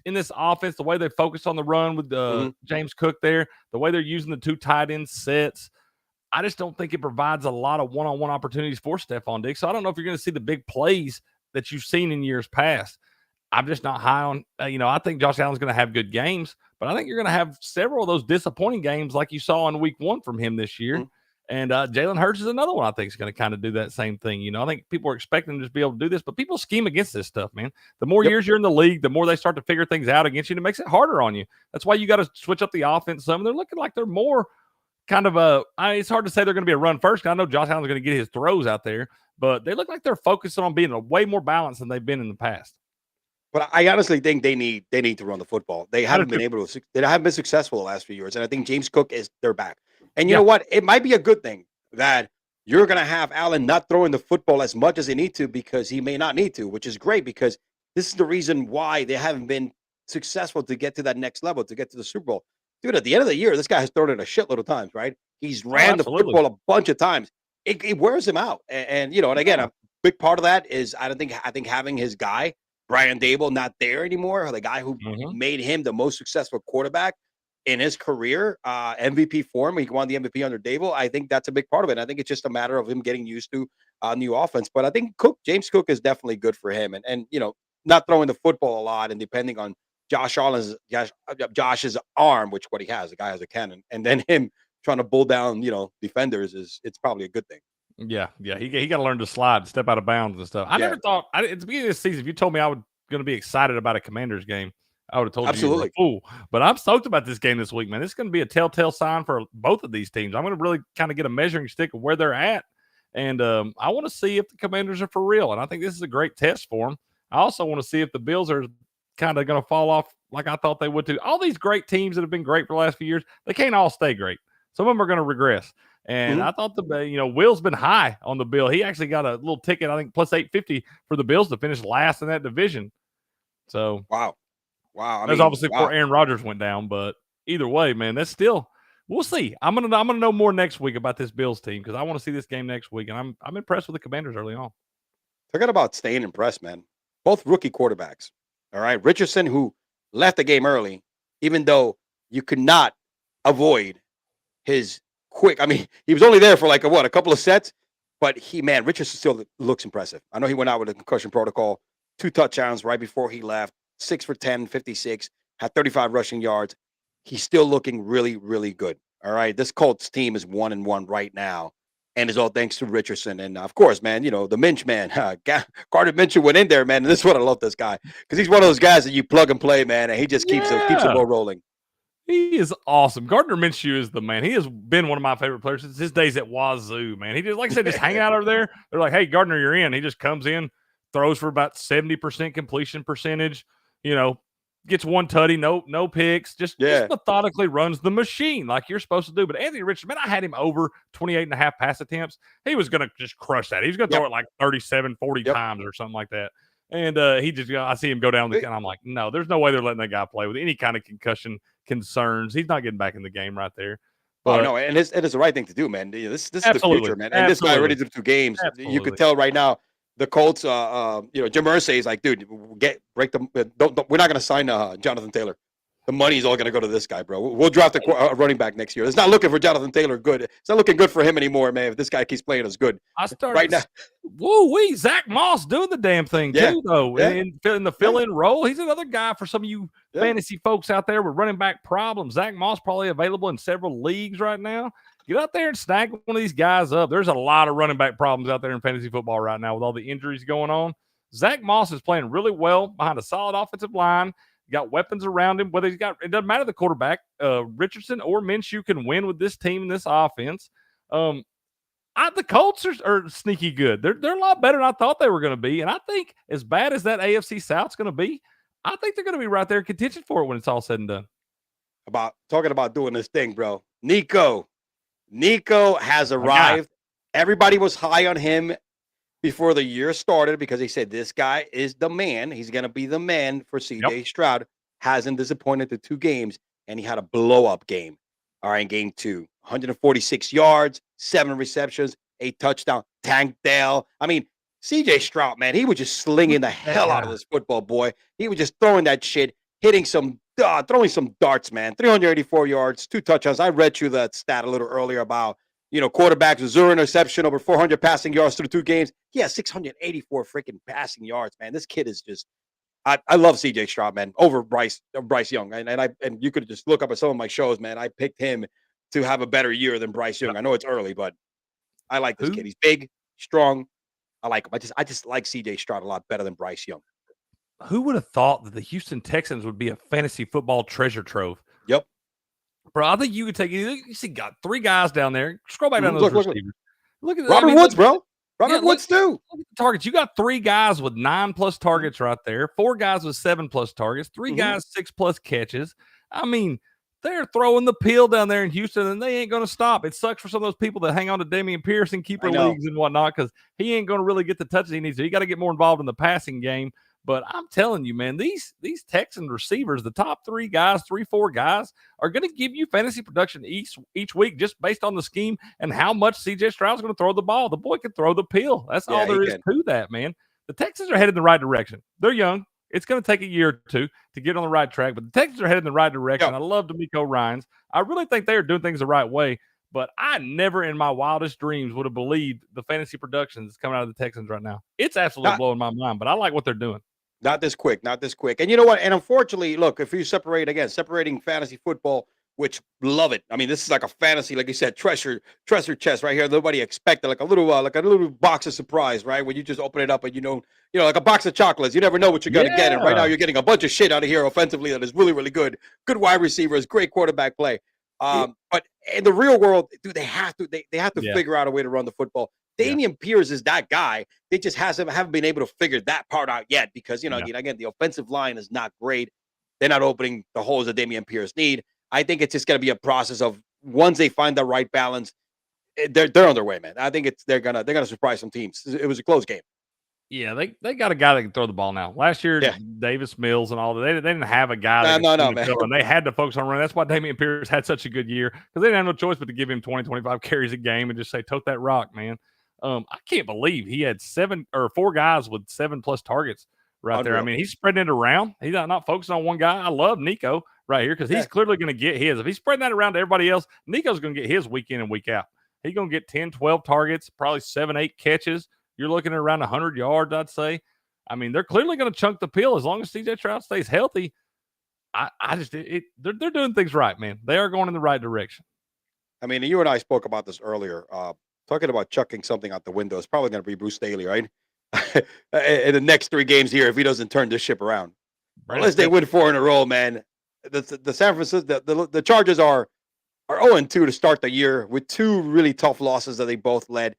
in this offense, the way they focus on the run with James Cook there, the way they're using the two tight end sets, I just don't think it provides a lot of one-on-one opportunities for Stephon Diggs. So I don't know if you're going to see the big plays that you've seen in years past. I'm just not high on, I think Josh Allen's going to have good games, but I think you're going to have several of those disappointing games like you saw in week 1 from him this year. And Jalen Hurts is another one I think is going to kind of do that same thing. I think people are expecting him to be able to do this, but people scheme against this stuff, man. The more years you're in the league, the more they start to figure things out against you, and it makes it harder on you. That's why you got to switch up the offense some. They're looking like they're more kind of it's hard to say they're going to be a run first. I know Josh Allen's going to get his throws out there, but they look like they're focusing on being a way more balanced than they've been in the past. But I honestly think they need to run the football. They haven't been able to. They haven't been successful the last few years, and I think James Cook is their back. And you know what? It might be a good thing that you're going to have Allen not throwing the football as much as they need to because he may not need to, which is great because this is the reason why they haven't been successful to get to that next level, to get to the Super Bowl. Dude, at the end of the year, this guy has thrown it a shitload of times, right? He's ran the football a bunch of times. It wears him out. And again, a big part of that is I think having his guy, Brian Dable, not there anymore, the guy who made him the most successful quarterback in his career, MVP form. He won the MVP under Dable. I think that's a big part of it. I think it's just a matter of him getting used to a new offense. But I think James Cook is definitely good for him. And not throwing the football a lot and depending on Josh's arm, which what he has. The guy has a cannon. And then him trying to bull down, defenders it's probably a good thing. Yeah. He got to learn to slide, step out of bounds and stuff. I never thought at the beginning of the season, if you told me I was going to be excited about a Commanders game, I would have told you were a fool. But I'm stoked about this game this week, man. It's going to be a telltale sign for both of these teams. I'm going to really kind of get a measuring stick of where they're at. And I want to see if the Commanders are for real. And I think this is a great test for them. I also want to see if the Bills are kind of going to fall off like I thought they would too. All these great teams that have been great for the last few years, they can't all stay great. Some of them are going to regress. And I thought Will's been high on the Bill. He actually got a little ticket, I think, plus 850 for the Bills to finish last in that division. So wow. That's obviously before Aaron Rodgers went down, but either way, man, that's still. We'll see. I'm gonna know more next week about this Bills team because I want to see this game next week, and I'm impressed with the Commanders early on. Forget about staying impressed, man. Both rookie quarterbacks. All right, Richardson, who left the game early, even though you could not avoid his quick. I mean, he was only there for a couple of sets, but Richardson still looks impressive. I know he went out with a concussion protocol, 2 touchdowns right before he left. 6 for 10, 56, had 35 rushing yards. He's still looking really, really good. All right. This Colts team is 1-1 right now. And it's all thanks to Richardson. And of course, man, the Minch man, Gardner Minshew went in there, man. And this is what I love this guy. Because he's one of those guys that you plug and play, man. And he just keeps the ball rolling. He is awesome. Gardner Minshew is the man. He has been one of my favorite players since his days at Wazoo, man. He just, like I said, just hanging out over there. They're like, hey, Gardner, you're in. He just comes in, throws for about 70% completion percentage. Gets one tutty, no picks, just methodically runs the machine like you're supposed to do. But Anthony Richardson, man, I had him over 28.5 pass attempts. He was going to just crush that. He was going to throw it like 37, 40 times or something like that. And I see him go down and I'm like, no, there's no way they're letting that guy play with any kind of concussion concerns. He's not getting back in the game right there. But, no, and it is the right thing to do, man. This is the future, man. And this guy already did 2 games. Absolutely. You could tell right now. The Colts, Jim Irsay is like, dude, break them. We're not going to sign Jonathan Taylor. The money's all going to go to this guy, bro. We'll draft a running back next year. It's not looking for Jonathan Taylor good. It's not looking good for him anymore, man. If this guy keeps playing as good right now. Whoa, Zach Moss doing the damn thing too, though. Yeah. In the fill-in role, he's another guy for some of you fantasy folks out there with running back problems. Zach Moss probably available in several leagues right now. Get out there and snag one of these guys up. There's a lot of running back problems out there in fantasy football right now with all the injuries going on. Zach Moss is playing really well behind a solid offensive line. You got weapons around him. Whether it doesn't matter the quarterback. Richardson or Minshew can win with this team and this offense. The Colts are sneaky good. They're a lot better than I thought they were going to be. And I think as bad as that AFC South's going to be, I think they're going to be right there in contention for it when it's all said and done. Talking about doing this thing, bro. Nico has arrived. Everybody was high on him before the year started because they said this guy is the man. He's going to be the man for CJ Stroud. Hasn't disappointed the 2 games, and he had a blow-up game. All right, in game 2. 146 yards, 7 receptions, 8 touchdowns. Tank Dell. I mean, CJ Stroud, man, he was just slinging the hell out of this football, boy. He was just throwing that shit, throwing some darts, man. 384 yards, 2 touchdowns. I read you that stat a little earlier about, quarterbacks with 0 interception, over 400 passing yards through 2 games. He has 684 freaking passing yards, man. This kid is just I love CJ Stroud, man, over Bryce Young. And you could just look up at some of my shows, man. I picked him to have a better year than Bryce Young. I know it's early, but I like this kid. He's big, strong. I like him. I just like CJ Stroud a lot better than Bryce Young. Who would have thought that the Houston Texans would be a fantasy football treasure trove? Yep. Bro, I think you could take it. You see, got 3 guys down there. Scroll back down to those receivers. Look at Robert Woods, bro. Robert Woods too. Look at the targets. You got 3 guys with 9+ targets right there. 4 guys with 7+ targets. 3 guys 6+ catches. I mean, they're throwing the pill down there in Houston, and they ain't going to stop. It sucks for some of those people that hang on to Dameon Pierce and keeper leagues and whatnot because he ain't going to really get the touches he needs to. He got to get more involved in the passing game. But I'm telling you, man, these Texan receivers, the top 3 guys, 3-4 guys, are going to give you fantasy production each week just based on the scheme and how much CJ Stroud's going to throw the ball. The boy can throw the pill. That's all there is to that, man. The Texans are headed in the right direction. They're young. It's going to take a year or 2 to get on the right track, but the Texans are headed in the right direction. I love D'Amico Ryans. I really think they are doing things the right way, but I never in my wildest dreams would have believed the fantasy production that's coming out of the Texans right now. It's absolutely blowing my mind, but I like what they're doing. Not this quick. And you know what? And unfortunately, look, if you separating fantasy football, which love it. I mean, this is like a fantasy, like you said, treasure chest right here. Nobody expected like a little box of surprise, right? When you just open it up and like a box of chocolates. You never know what you're going to get. And right now, you're getting a bunch of shit out of here offensively that is really, really good. Good wide receivers, great quarterback play. But in the real world, dude, they have to figure out a way to run the football. Dameon Pierce is that guy. They just haven't been able to figure that part out yet because, again, the offensive line is not great. They're not opening the holes that Dameon Pierce need. I think it's just going to be a process of once they find the right balance, they're on their way, man. I think they're gonna surprise some teams. It was a close game. Yeah, they got a guy that can throw the ball now. Last year, Davis Mills and all that, they didn't have a guy. No, man. And they had to focus on running. That's why Dameon Pierce had such a good year because they didn't have no choice but to give him 20, 25 carries a game and just say, tote that rock, man. I can't believe he had 4 guys with 7+ targets right there. I mean, he's spreading it around. He's not focusing on one guy. I love Nico right here because he's clearly going to get his. If he's spreading that around to everybody else, Nico's going to get his week in and week out. He's going to get 10, 12 targets, probably 7, 8 catches. You're looking at around 100 yards, I'd say. I mean, they're clearly going to chunk the pill as long as CJ Stroud stays healthy. They're doing things right, man. They are going in the right direction. I mean, you and I spoke about this earlier. Talking about chucking something out the window, it's probably going to be Bruce Staley, right? In the next 3 games here, if he doesn't turn this ship around, unless they win 4 in a row, man. The San Francisco, the Chargers are 0-2 to start the year with 2 really tough losses that they both led.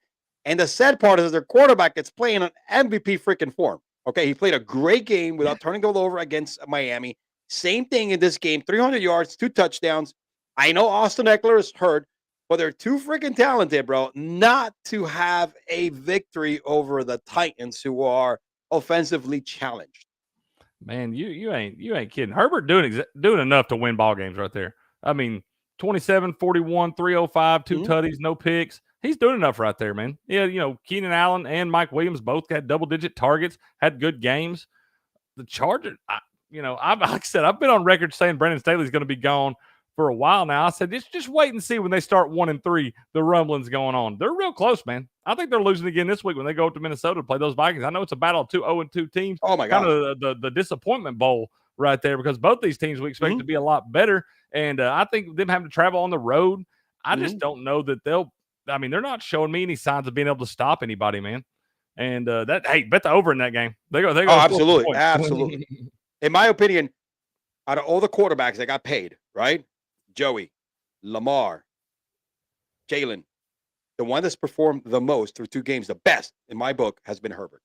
And the sad part is their quarterback is playing on MVP freaking form. Okay, he played a great game without turning the ball over against Miami. Same thing in this game: 300 yards, 2 touchdowns. I know Austin Eckler is hurt. But they're too freaking talented, bro, not to have a victory over the Titans, who are offensively challenged. Man, you ain't kidding. Herbert doing enough to win ball games right there. I mean, 27, 41, 305, 2 tutties, no picks. He's doing enough right there, man. Yeah, Keenan Allen and Mike Williams both had double-digit targets, had good games. The Chargers, like I said, I've been on record saying Brandon Staley's going to be gone for a while now. I said, just wait and see when they start 1-3, the rumblings going on. They're real close, man. I think they're losing again this week when they go up to Minnesota to play those Vikings. I know it's a battle of 2 0-2 teams. Oh, my God. Kind of the disappointment bowl right there because both these teams we expect to be a lot better. And I think them having to travel on the road, I just don't know that they're not showing me any signs of being able to stop anybody, man. And bet the over in that game. They go. Oh, absolutely. Absolutely. In my opinion, out of all the quarterbacks that got paid, right? Joey, Lamar, Jalen, the one that's performed the most through 2 games, the best in my book, has been Herbert.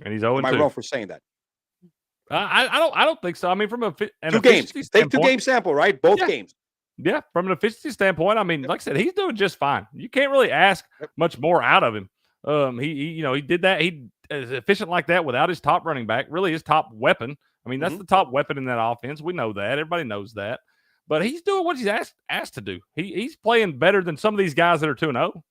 And he's 0 Am I 2. wrong for saying that? I don't think so. I mean, from an 2 games. efficiency Take 2 standpoint, game sample, right? Both yeah, games. yeah. From an efficiency standpoint, I mean, Yep. like I said, he's doing just fine. You can't really ask Yep. much more out of him. He did that. He is efficient like that without his top running back, really his top weapon. I mean, that's the top weapon in that offense. We know that. Everybody knows that. But he's doing what he's asked to do. He's playing better than some of these guys that are 2-0.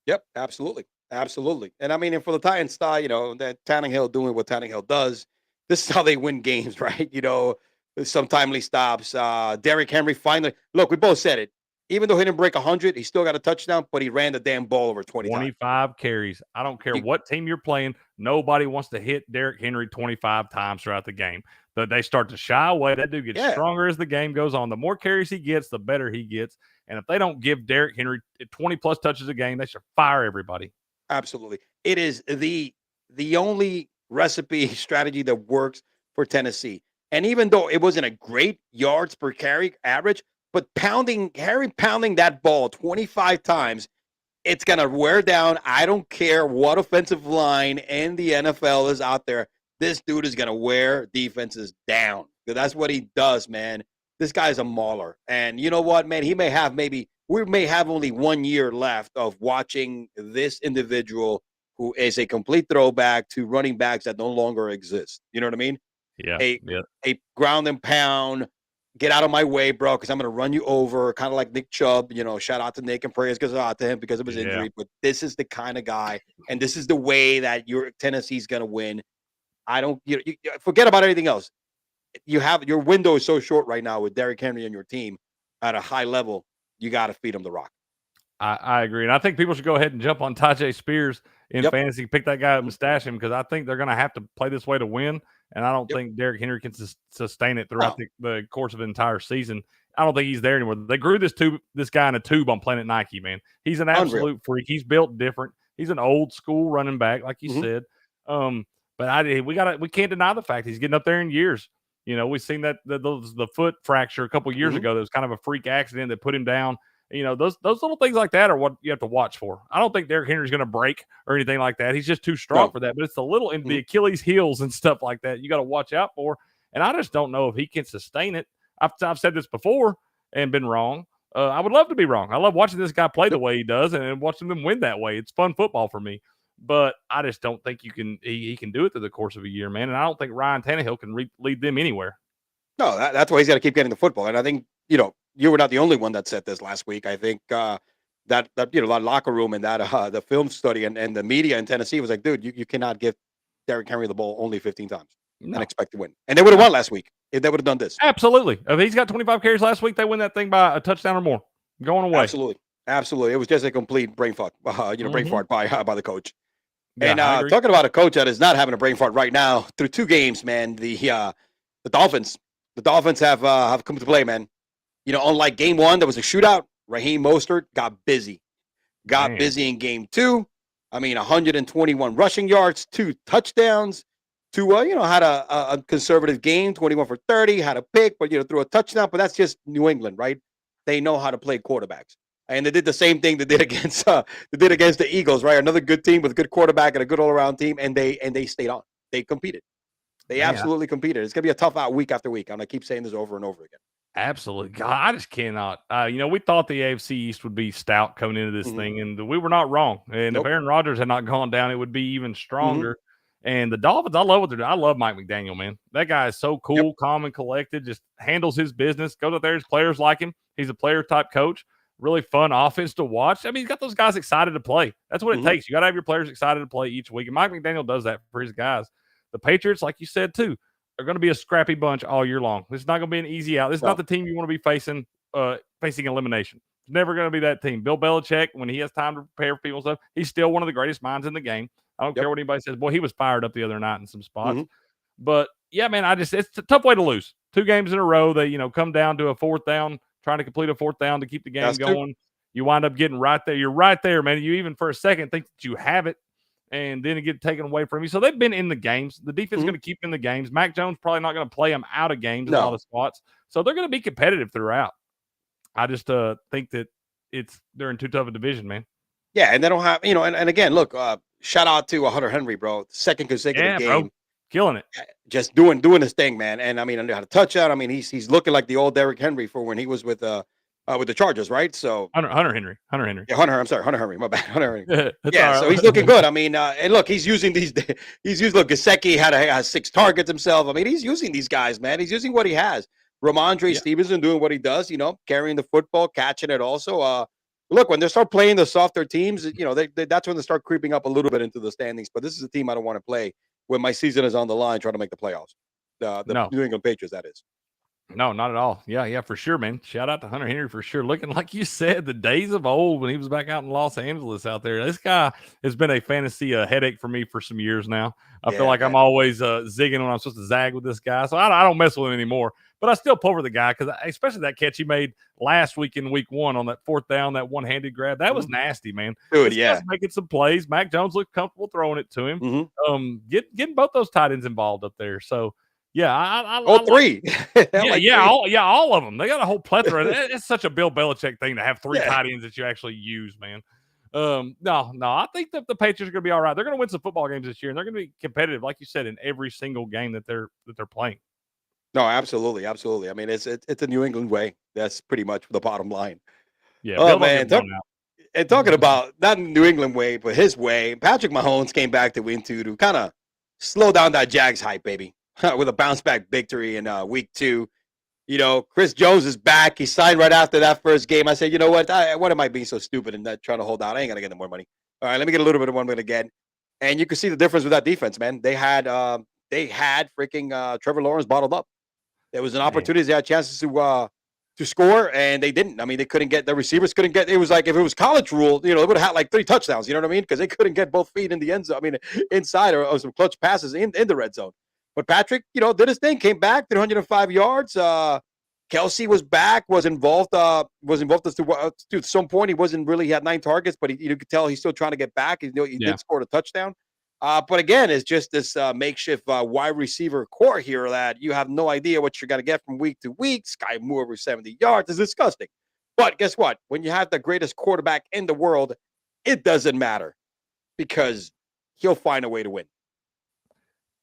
Yep, absolutely. Absolutely. And I mean, and for the Titans style, that Tannehill doing what Tannehill does, this is how they win games, right? Some timely stops. Derrick Henry finally, look, we both said it. Even though he didn't break 100, he still got a touchdown, but he ran the damn ball over 20 times. 25 carries. I don't care what team you're playing. Nobody wants to hit Derrick Henry 25 times throughout the game. But they start to shy away. That dude gets stronger as the game goes on. The more carries he gets, the better he gets. And if they don't give Derrick Henry 20-plus touches a game, they should fire everybody. Absolutely. It is the only recipe strategy that works for Tennessee. And even though it wasn't a great yards per carry average, but Harry pounding that ball 25 times, it's going to wear down. I don't care what offensive line in the NFL is out there. This dude is going to wear defenses down. That's what he does, man. This guy's a mauler. And you know what, man? We may have only 1 year left of watching this individual who is a complete throwback to running backs that no longer exist. You know what I mean? Yeah. A ground and pound, get out of my way, bro, because I'm going to run you over, kind of like Nick Chubb. Shout out to Nick and prayers goes out to him because of his injury. But this is the kind of guy, and this is the way that your Tennessee's going to win. I don't you forget about anything else. Your window is so short right now with Derrick Henry and your team at a high level. You got to feed him the rock. I agree. And I think people should go ahead and jump on Tajay Spears in fantasy, pick that guy up and stash him, because I think they're going to have to play this way to win. And I don't think Derrick Henry can sustain it throughout the course of the entire season. I don't think he's there anymore. They grew this guy in a tube on Planet Nike, man. He's an absolute freak. He's built different. He's an old school running back, like you said. But we can't deny the fact he's getting up there in years. We've seen that the foot fracture a couple years ago. That was kind of a freak accident that put him down. Those little things like that are what you have to watch for. I don't think Derrick Henry's going to break or anything like that. He's just too strong for that. But it's the little in the Achilles heels and stuff like that you got to watch out for. And I just don't know if he can sustain it. I've said this before and been wrong. I would love to be wrong. I love watching this guy play the way he does and watching them win that way. It's fun football for me. But I just don't think he can do it through the course of a year, man. And I don't think Ryan Tannehill can lead them anywhere. No, that's why he's got to keep getting the football. And I think, you were not the only one that said this last week. I think that locker room and that the film study and the media in Tennessee was like, dude, you cannot give Derrick Henry the ball only 15 times and expect to win. And they would have won last week if they would have done this. Absolutely. If he's got 25 carries last week, they win that thing by a touchdown or more. Going away. Absolutely. It was just a complete brain fuck, brain fart by the coach. Yeah, and talking about a coach that is not having a brain fart right now, through 2 games, man, the Dolphins have come to play, man. Unlike game 1, there was a shootout. Raheem Mostert got busy in game 2. I mean, 121 rushing yards, 2 touchdowns. Had a conservative game, 21 for 30, had a pick, but threw a touchdown. But that's just New England, right? They know how to play quarterbacks. And they did the same thing they did against the Eagles, right? Another good team with a good quarterback and a good all-around team, and they stayed on. They competed. They absolutely competed. It's gonna be a tough out week after week. I'm gonna keep saying this over and over again. Absolutely. God, I just cannot. We thought the AFC East would be stout coming into this thing, and we were not wrong. And if Aaron Rodgers had not gone down, it would be even stronger. And the Dolphins, I love what they're doing. I love Mike McDaniel, man. That guy is so cool, calm, and collected, just handles his business, goes out there, his players like him. He's a player-type coach. Really fun offense to watch. I mean, he's got those guys excited to play. That's what it takes. You got to have your players excited to play each week. And Mike McDaniel does that for his guys. The Patriots, like you said, too, are going to be a scrappy bunch all year long. This is not going to be an easy out. This is not the team you want to be facing elimination. It's never going to be that team. Bill Belichick, when he has time to prepare for people and stuff, he's still one of the greatest minds in the game. I don't care what anybody says. Boy, he was fired up the other night in some spots. But, yeah, man, it's a tough way to lose. 2 games in a row that, come down to a 4th down, trying to complete a 4th down to keep the game going. You wind up getting right there. You're right there, man. You even for a second think that you have it. and then it get taken away from you. So they've been in the games. The defense is going to keep in the games. Mac Jones probably not going to play them out of games in a lot of spots. So they're going to be competitive throughout. I just think that they're in too tough a division, man. Yeah, and they don't have, and again, look, shout out to Hunter Henry, bro. Second consecutive game. Bro. Killing it. Just doing his thing, man. And I mean, I had a touchdown. I mean, he's looking like the old Derrick Henry for when he was with the Chargers, right? So Hunter Henry. Yeah, Hunter Henry. My bad, Hunter Henry. Yeah, so he's looking good. I mean, and look, he's using look, Gesicki has 6 targets himself. I mean, he's using these guys, man. He's using what he has. Ramondre Stevenson doing what he does, carrying the football, catching it also. Look, when they start playing the softer teams, that's when they start creeping up a little bit into the standings. But this is a team I don't want to play when my season is on the line trying to make the playoffs. The New England Patriots, that is. No, not at all. Yeah, for sure, man. Shout out to Hunter Henry for sure. Looking like you said, the days of old when he was back out in Los Angeles out there. This guy has been a fantasy headache for me for some years now. I feel like I'm always zigging when I'm supposed to zag with this guy. So I don't mess with him anymore. But I still pull for the guy because especially that catch he made last week in week 1 on that 4th down, that one-handed grab. That was nasty, man. Dude, this guy's making some plays. Mac Jones looked comfortable throwing it to him. Getting both those tight ends involved up there. So, yeah, all 3. All of them. They got a whole plethora. It's such a Bill Belichick thing to have 3 tight ends that you actually use, man. No, I think that the Patriots are going to be all right. They're going to win some football games this year, and they're going to be competitive, like you said, in every single game that they're playing. No, absolutely. I mean, it's a New England way. That's pretty much the bottom line. Yeah. Oh man, and talking about not New England way, but his way, Patrick Mahomes came back to win to kind of slow down that Jags hype, baby. With a bounce back victory in week 2. Chris Jones is back. He signed right after that first game. I said, you know what? What am I being so stupid and trying to hold out? I ain't gonna get no more money. All right, let me get a little bit of what I'm gonna get. And you can see the difference with that defense, man. They had freaking Trevor Lawrence bottled up. There was an opportunity. They had chances to score, and they didn't. I mean, they couldn't get the receivers. Couldn't get. It was like if it was college rule, they would have had like 3 touchdowns. You know what I mean? Because they couldn't get both feet in the end zone. I mean, inside or some clutch passes in the red zone. But Patrick, did his thing, came back, 305 yards. Kelsey was back, was involved to some point. He wasn't really, he had 9 targets, but you could tell he's still trying to get back. He did score a touchdown. But again, it's just this makeshift wide receiver core here that you have no idea what you're going to get from week to week. Sky Moore over 70 yards is disgusting. But guess what? When you have the greatest quarterback in the world, it doesn't matter because he'll find a way to win.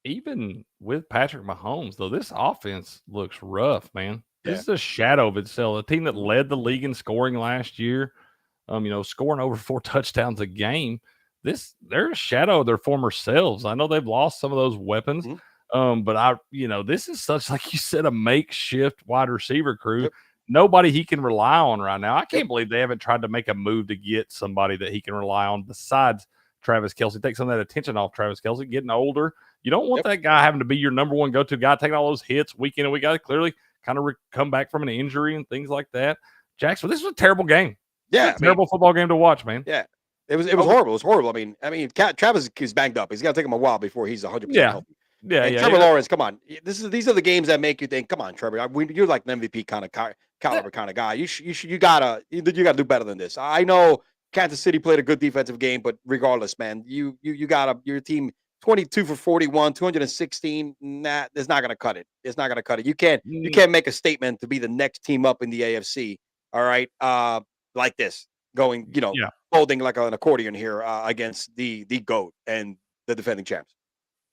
Even with Patrick Mahomes, though, this offense looks rough, man. This is a shadow of itself. A team that led the league in scoring last year, scoring over 4 touchdowns a game. They're a shadow of their former selves. I know they've lost some of those weapons, but this is such, like you said, a makeshift wide receiver crew. Yep. Nobody he can rely on right now. I can't believe they haven't tried to make a move to get somebody that he can rely on besides Travis Kelce. Take some of that attention off Travis Kelce, getting older. You don't want that guy having to be your number one go-to guy, taking all those hits week in and week out. Clearly kind of come back from an injury and things like that. Jacksonville, this was a terrible game. Yeah. Terrible football game to watch, man. Yeah. It was horrible. It was horrible. I mean, Travis is banged up. He's got to take him a while before he's 100% healthy. And Trevor Lawrence, come on. These are the games that make you think, come on, Trevor. You're like an MVP kind of caliber kind of guy. You gotta do better than this. I know Kansas City played a good defensive game, but regardless, man, you gotta, your team 22 for 41, 216. Nah, it's not gonna cut it. It's not gonna cut it. You can't make a statement to be the next team up in the AFC. All right, like this, going, holding like an accordion here against the GOAT and the defending champs.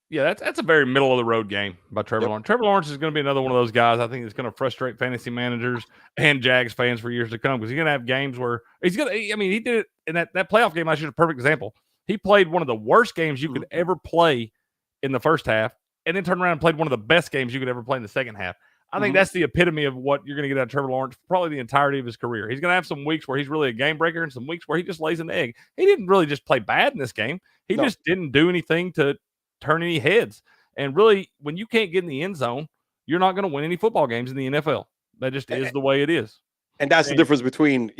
Yeah, that's a very middle of the road game by Trevor Lawrence. Trevor Lawrence is going to be another one of those guys I think is going to frustrate fantasy managers and Jags fans for years to come because he's going to have games where he's going to. I mean, he did it in that playoff game last year. A perfect example. He played one of the worst games you could ever play in the first half, and then turned around and played one of the best games you could ever play in the second half. I think that's the epitome of what you're going to get out of Trevor Lawrence probably the entirety of his career. He's going to have some weeks where he's really a game breaker and some weeks where he just lays an egg. He didn't really just play bad in this game. He just didn't do anything to turn any heads. And really, when you can't get in the end zone, you're not going to win any football games in the NFL. That just is the way it is. And that's the difference between,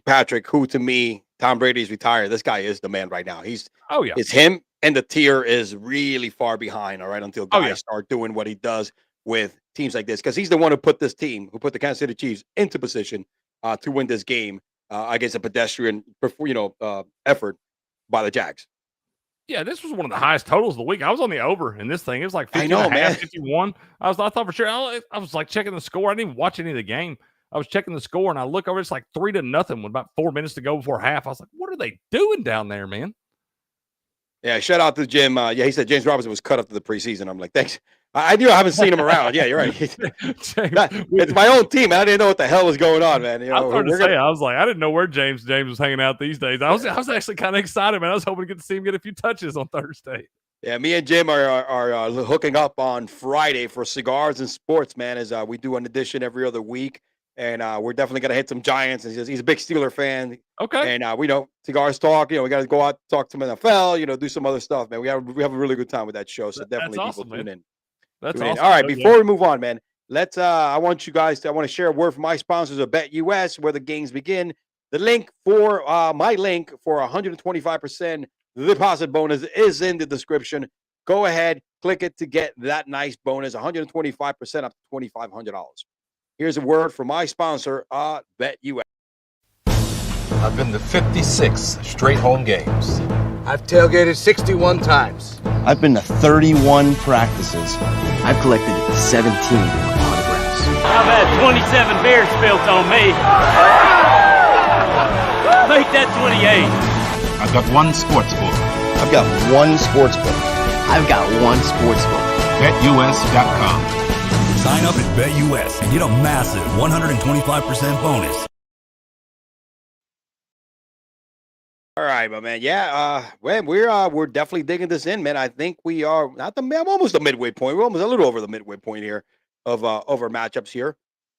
Patrick, who to me, Tom Brady's retired. This guy is the man right now. It's him, and the tier is really far behind, all right, until guys start doing what he does with teams like this. Because he's the one who put the Kansas City Chiefs into position to win this game against a pedestrian, effort by the Jags. Yeah, this was one of the highest totals of the week. I was on the over in this thing. It was like I 50 and know, a half, man. 51. I thought for sure. I was like checking the score. I didn't even watch any of the game. I was checking the score and I look over. It's like 3-0 with about 4 minutes to go before half. I was like, what are they doing down there, man? Yeah, shout out to Jim. Yeah, he said James Robinson was cut up to the preseason. I'm like, thanks. I knew I haven't seen him around. Yeah, you're right. James, It's my own team. I didn't know what the hell was going on, man. You I know, started to we're say, gonna. I was like, I didn't know where James was hanging out these days. I was actually kind of excited, man. I was hoping to get to see him get a few touches on Thursday. Yeah, me and Jim are hooking up on Friday for cigars and sports, man. As we do an edition every other week, and we're definitely gonna hit some Giants. And he's a big Steeler fan, Okay. and we know cigars talk. You know, we got to go out talk to some NFL. You know, do some other stuff, man. We have a really good time with that show. So That's definitely awesome, people tune man. in. That's Tune in. awesome. All right, So, before we move on, man, let's. I want you guys to. I want to share a word from my sponsors of Bet US, where the games begin. The link for my link for 125% deposit bonus is in the description. Go ahead, click it to get that nice bonus, 125% up to $2,500. Here's a word from my sponsor, Bet US. I've been to 56 straight home games. I've tailgated 61 times. I've been to 31 practices. I've collected 17 autographs. I've had 27 beers spilled on me. Make that 28. I've got one sports book. I've got one sports book. I've got one sports book. BetUS.com. Sign up at BetUS and get a massive 125% bonus. All right, my man. Yeah, man, we're definitely digging this in, man. I think we are not I'm almost the midway point. We're almost a little over the midway point here of our matchups here.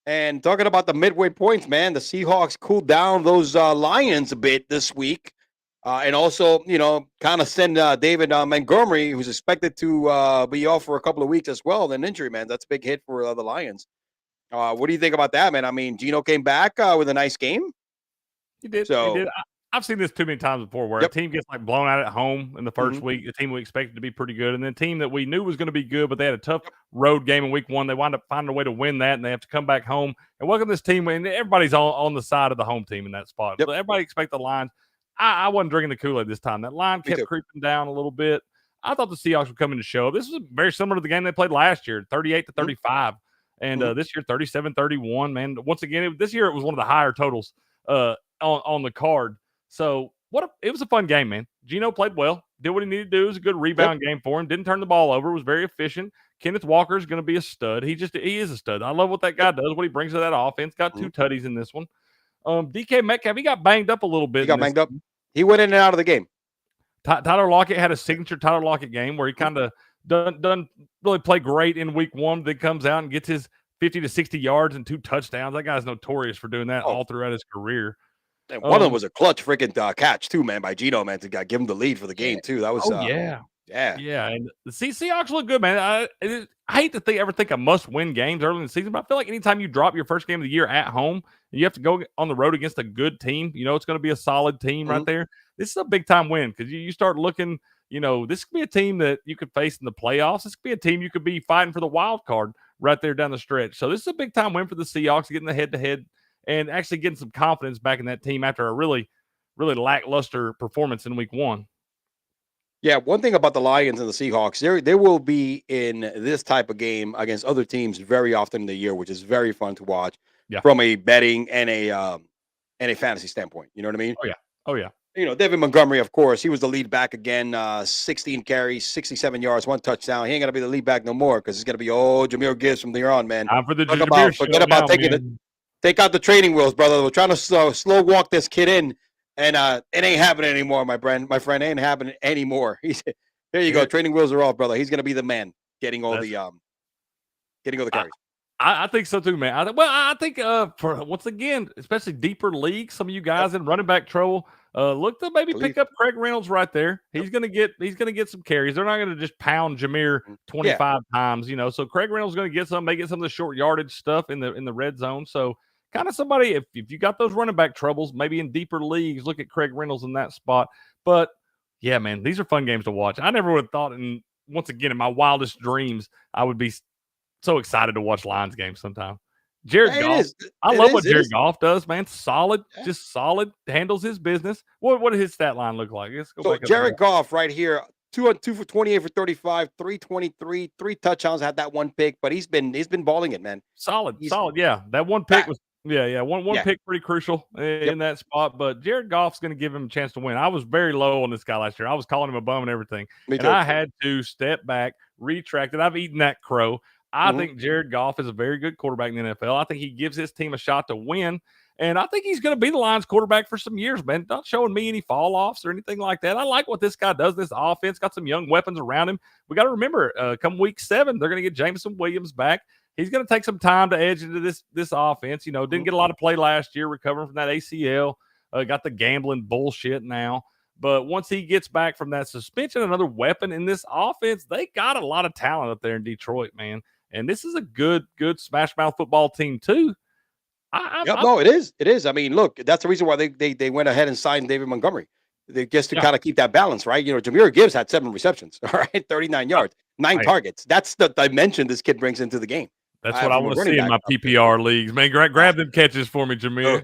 And talking about the midway points, man, the Seahawks cooled down those Lions a bit this week. And also, kind of send David Montgomery, who's expected to be off for a couple of weeks as well, an injury, man. That's a big hit for the Lions. What do you think about that, man? I mean, Gino came back with a nice game. He did. So, he did. I've seen this too many times before where a team gets like blown out at home in the 1st week, a team we expected to be pretty good, and then a team that we knew was going to be good, but they had a tough road game in week 1. They wind up finding a way to win that, and they have to come back home. And welcome this team, and everybody's on the side of the home team in that spot. Yep. Everybody expect the Lions. I wasn't drinking the Kool-Aid this time. That line kept creeping down a little bit. I thought the Seahawks were coming to show. This was very similar to the game they played last year, 38-35. And this year, 37-31, man. Once again, this year it was one of the higher totals on the card. So it was a fun game, man. Gino played well, did what he needed to do. It was a good rebound game for him. Didn't turn the ball over. Was very efficient. Kenneth Walker is going to be a stud. He is a stud. I love what that guy does, what he brings to that offense. Got 2 tutties in this one. DK Metcalf, he got banged up a little bit. He got banged up. He went in and out of the game. Tyler Lockett had a signature Tyler Lockett game where he kind of doesn't really play great in week 1, then comes out and gets his 50 to 60 yards and 2 touchdowns. That guy's notorious for doing that all throughout his career. And one of them was a clutch freaking catch too, man, by Gino, man, to give him the lead for the game too. That was yeah. And the Seahawks look good, man. I hate to ever think of must-win games early in the season, but I feel like anytime you drop your first game of the year at home and you have to go on the road against a good team, it's going to be a solid team right there. This is a big-time win because you start looking, this could be a team that you could face in the playoffs. This could be a team you could be fighting for the wild card right there down the stretch. So this is a big-time win for the Seahawks, getting the head-to-head and actually getting some confidence back in that team after a really, really lackluster performance in week 1. Yeah, one thing about the Lions and the Seahawks, they will be in this type of game against other teams very often in the year, which is very fun to watch from a betting and a fantasy standpoint. You know what I mean? Oh yeah. David Montgomery, of course, he was the lead back again. 16 carries, 67 yards, 1 touchdown. He ain't gonna be the lead back no more because it's gonna be Jahmyr Gibbs from there on, man. Time for the forget about take out the training wheels, brother. We're trying to slow walk this kid in. And it ain't happening anymore, my friend. My friend, ain't happening anymore. There you go. Training wheels are off, brother. He's gonna be the man, getting all the carries. I think so too, man. I think for once again, especially deeper leagues, some of you guys in running back trouble, look to maybe pick up Craig Reynolds right there. He's gonna get some carries. They're not gonna just pound Jahmyr 25 times, So Craig Reynolds is gonna get some, may get some of the short yardage stuff in the red zone. So kind of somebody, if you got those running back troubles, maybe in deeper leagues, look at Craig Reynolds in that spot. But yeah, man, these are fun games to watch. I never would have thought, once again, in my wildest dreams, I would be so excited to watch Lions games sometime. Jared Goff, I love what Jared Goff does, man. Solid, just solid, handles his business. What does his stat line look like? Let's go back. Jared Goff right here, 2 for 28 for 35, 323, 3 touchdowns, had that one pick, but he's been balling it, man. Solid. He's Yeah. That one pick back. was one pick pretty crucial in that spot. But Jared Goff's going to give him a chance to win. I was very low on this guy last year. I was calling him a bum and everything. Me And too. I had to step back, retract it. I've eaten that crow. I think Jared Goff is a very good quarterback in the NFL. I think he gives his team a shot to win. And I think he's going to be the Lions quarterback for some years, man. Not showing me any fall offs or anything like that. I like what this guy does. This offense got some young weapons around him. We got to remember, come week 7, they're going to get Jameson Williams back. He's going to take some time to edge into this offense. You know, didn't get a lot of play last year, recovering from that ACL. Got the gambling bullshit now. But once he gets back from that suspension, another weapon in this offense, they got a lot of talent up there in Detroit, man. And this is a good smash mouth football team too. No, it is. It is. I mean, look, that's the reason why they went ahead and signed David Montgomery. They just to kind of keep that balance, right? You know, Jahmyr Gibbs had 7 receptions, all right, 39 yards, 9 targets. That's the dimension this kid brings into the game. That's what I want to see in my PPR leagues, man. Grab them catches for me, Jahmyr.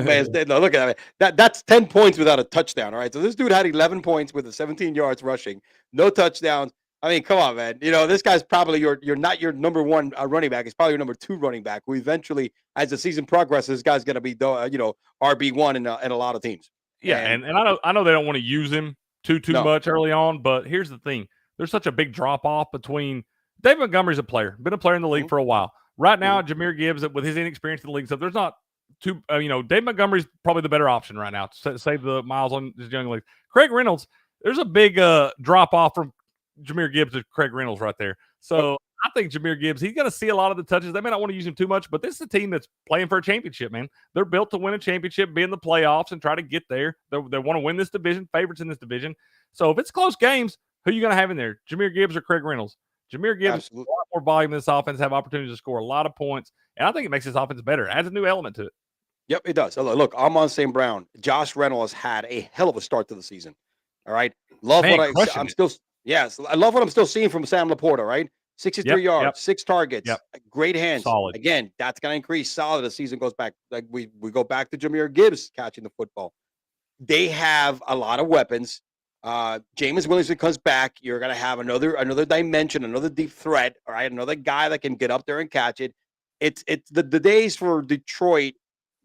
Man, look at that. That's 10 points without a touchdown, all right? So this dude had 11 points with 17 yards rushing, no touchdowns. I mean, come on, man. You know, this guy's probably you're not your number 1 running back. He's probably your number 2 running back, who eventually, as the season progresses, this guy's going to be, RB1 in a lot of teams. Yeah, and I know they don't want to use him too much early on, but here's the thing. There's such a big drop-off between – David Montgomery's a player, been a player in the league for a while. Right now, Jahmyr Gibbs, with his inexperience in the league, so there's not too David Montgomery's probably the better option right now to save the miles on his young league. Craig Reynolds, there's a big drop-off from Jahmyr Gibbs to Craig Reynolds right there. So I think Jahmyr Gibbs, he's going to see a lot of the touches. They may not want to use him too much, but this is a team that's playing for a championship, man. They're built to win a championship, be in the playoffs, and try to get there. They want to win this division, favorites in this division. So if it's close games, who are you going to have in there? Jahmyr Gibbs or Craig Reynolds? Jahmyr Gibbs, a lot more volume in this offense, have opportunities to score a lot of points, and I think it makes this offense better. It adds a new element to it. Yep, it does. Look, Amon St. Brown, Josh Reynolds had a hell of a start to the season. All right, love what I'm still. Yes, I love what I'm still seeing from Sam Laporta, right? 63 yards, 6 targets, great hands. Solid. Again, that's going to increase solid as the season goes back. Like we go back to Jahmyr Gibbs catching the football. They have a lot of weapons. Jameis Williamson comes back. You're going to have another dimension, another deep threat, all right? Another guy that can get up there and catch it. It's the days for Detroit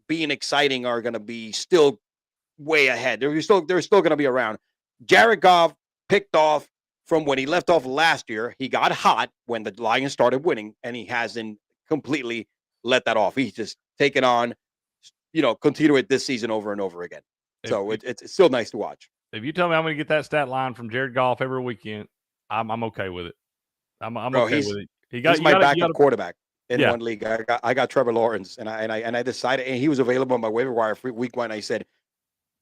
being exciting are going to be still way ahead. They're still going to be around. Jared Goff picked off from when he left off last year. He got hot when the Lions started winning, and he hasn't completely let that off. He's just taken on, continue it this season over and over again. So it's still nice to watch. If you tell me I'm going to get that stat line from Jared Goff every weekend, I'm okay with it. I'm okay with it. He's my backup quarterback in one league. I got Trevor Lawrence, and I decided, and he was available on my waiver wire for week 1. I said,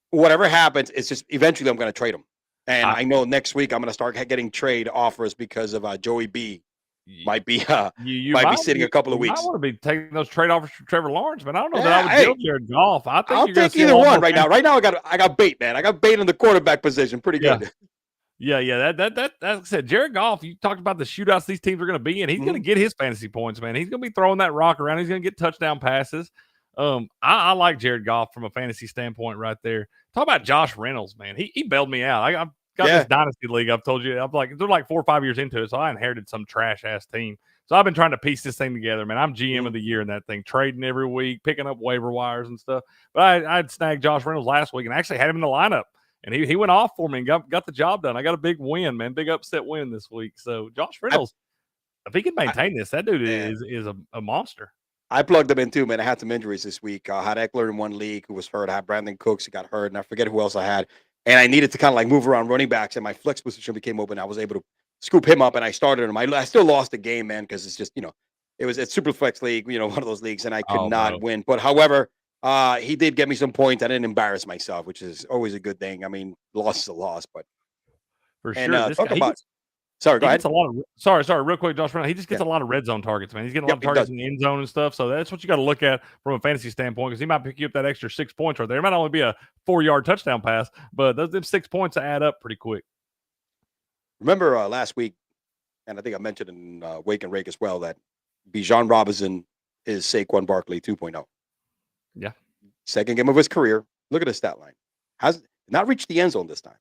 whatever happens, it's just eventually I'm going to trade him. And I know next week I'm going to start getting trade offers because of Joey B. Might be sitting a couple of weeks. I want to be taking those trade offers from Trevor Lawrence, but I don't know that I would deal Jared Goff. I think I'll take either one right now. Right now, I got bait, man. I got bait in the quarterback position. Pretty good. Yeah. That like I said, Jared Goff. You talked about the shootouts these teams are going to be in. He's going to get his fantasy points, man. He's going to be throwing that rock around. He's going to get touchdown passes. I like Jared Goff from a fantasy standpoint right there. Talk about Josh Reynolds, man. He bailed me out. I've got this dynasty league. I've told you. I'm like, they're like 4 or 5 years into it, so I inherited some trash ass team. So I've been trying to piece this thing together, man. I'm GM of the year in that thing, trading every week, picking up waiver wires and stuff. But I'd snagged Josh Reynolds last week and actually had him in the lineup, and he went off for me and got the job done. I got a big win, man, big upset win this week. So Josh Reynolds, if he can maintain this, that dude is a monster. I plugged him in too, man. I had some injuries this week. I had Eckler in one league who was hurt. I had Brandon Cooks who got hurt, and I forget who else I had. And I needed to kind of like move around running backs, and my flex position became open. I was able to scoop him up, and I started him. I still lost the game, man, because it's just, it's super flex league, one of those leagues, and I could not win. But however, he did get me some points. I didn't embarrass myself, which is always a good thing. I mean, loss is a loss, but for sure. Sorry, go ahead. Sorry, real quick, Josh Reynolds. He just gets a lot of red zone targets, man. He's getting a lot of targets in the end zone and stuff. So that's what you got to look at from a fantasy standpoint, because he might pick you up that extra 6 points right there. It might only be a 4-yard touchdown pass, but those 6 points add up pretty quick. Remember last week, and I think I mentioned in Wake and Rake as well, that Bijan Robinson is Saquon Barkley 2.0. Yeah. Second game of his career. Look at his stat line. Has not reached the end zone this time.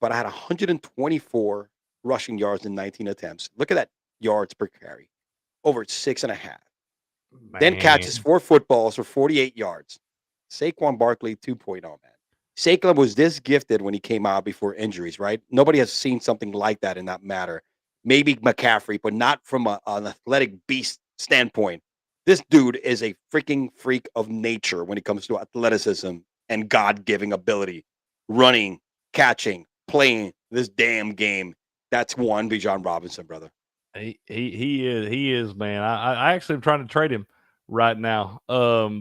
but I had 124 rushing yards in 19 attempts. Look at that yards per carry, over 6.5. Then catches 4 footballs for 48 yards. Saquon Barkley 2.0, man. Saquon was this gifted when he came out before injuries, right? Nobody has seen something like that in that matter. Maybe McCaffrey, but not from an athletic beast standpoint. This dude is a freaking freak of nature when it comes to athleticism and God-giving ability. Running, catching, playing this damn game. That's one Bijan Robinson, brother. He is, man. I actually am trying to trade him right now.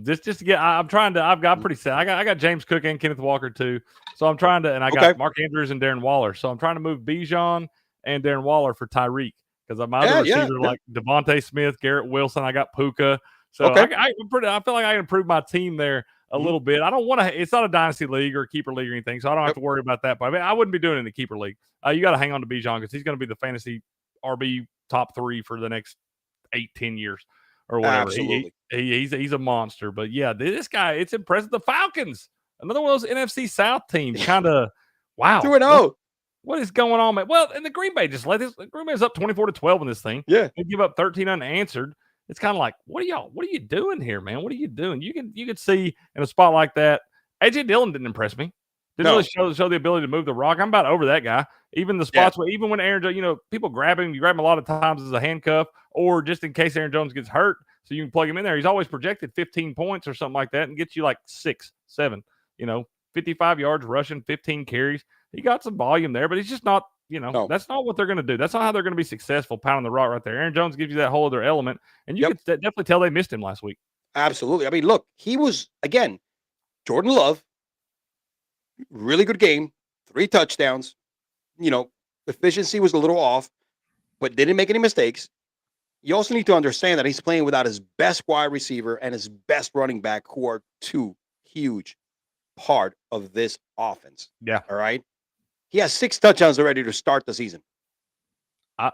Just to get, I'm trying to. I've got pretty set. I got James Cook and Kenneth Walker too. So I'm trying to, and I got Mark Andrews and Darren Waller. So I'm trying to move Bijan and Darren Waller for Tyreek because my other receivers like Devontae Smith, Garrett Wilson. I got Puka. So I feel like I can improve my team there a little bit. I don't want to. It's not a dynasty league or a keeper league or anything, so I don't have to worry about that. But I mean, I wouldn't be doing it in the keeper league. You got to hang on to Bijan because he's going to be the fantasy RB top 3 for the next 8-10 years or whatever. Absolutely. He's a monster. But yeah, this guy, it's impressive. The Falcons, another one of those NFC South teams, kind of wow. 2-0. What is going on, man? Well, and the Green Bay just let this. Green Bay's up 24-12 in this thing. Yeah, they give up 13 unanswered. It's kind of like, what are you doing here, man? What are you doing? You can see in a spot like that. AJ Dillon didn't impress me. Didn't really show the ability to move the rock. I'm about over that guy. Even the spots where, even when Aaron Jones, people grab him, you grab him a lot of times as a handcuff, or just in case Aaron Jones gets hurt, so you can plug him in there. He's always projected 15 points or something like that, and gets you like 6, 7. 55 yards rushing, 15 carries. He got some volume there, but he's just not. That's not what they're going to do. That's not how they're going to be successful pounding the rock right there. Aaron Jones gives you that whole other element, and you can definitely tell they missed him last week. Absolutely. I mean, look, he was, again, Jordan Love, really good game, 3 touchdowns. Efficiency was a little off, but didn't make any mistakes. You also need to understand that he's playing without his best wide receiver and his best running back, who are 2 huge part of this offense. Yeah. All right. He has 6 touchdowns already to start the season.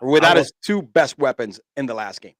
Without his 2 best weapons in the last game.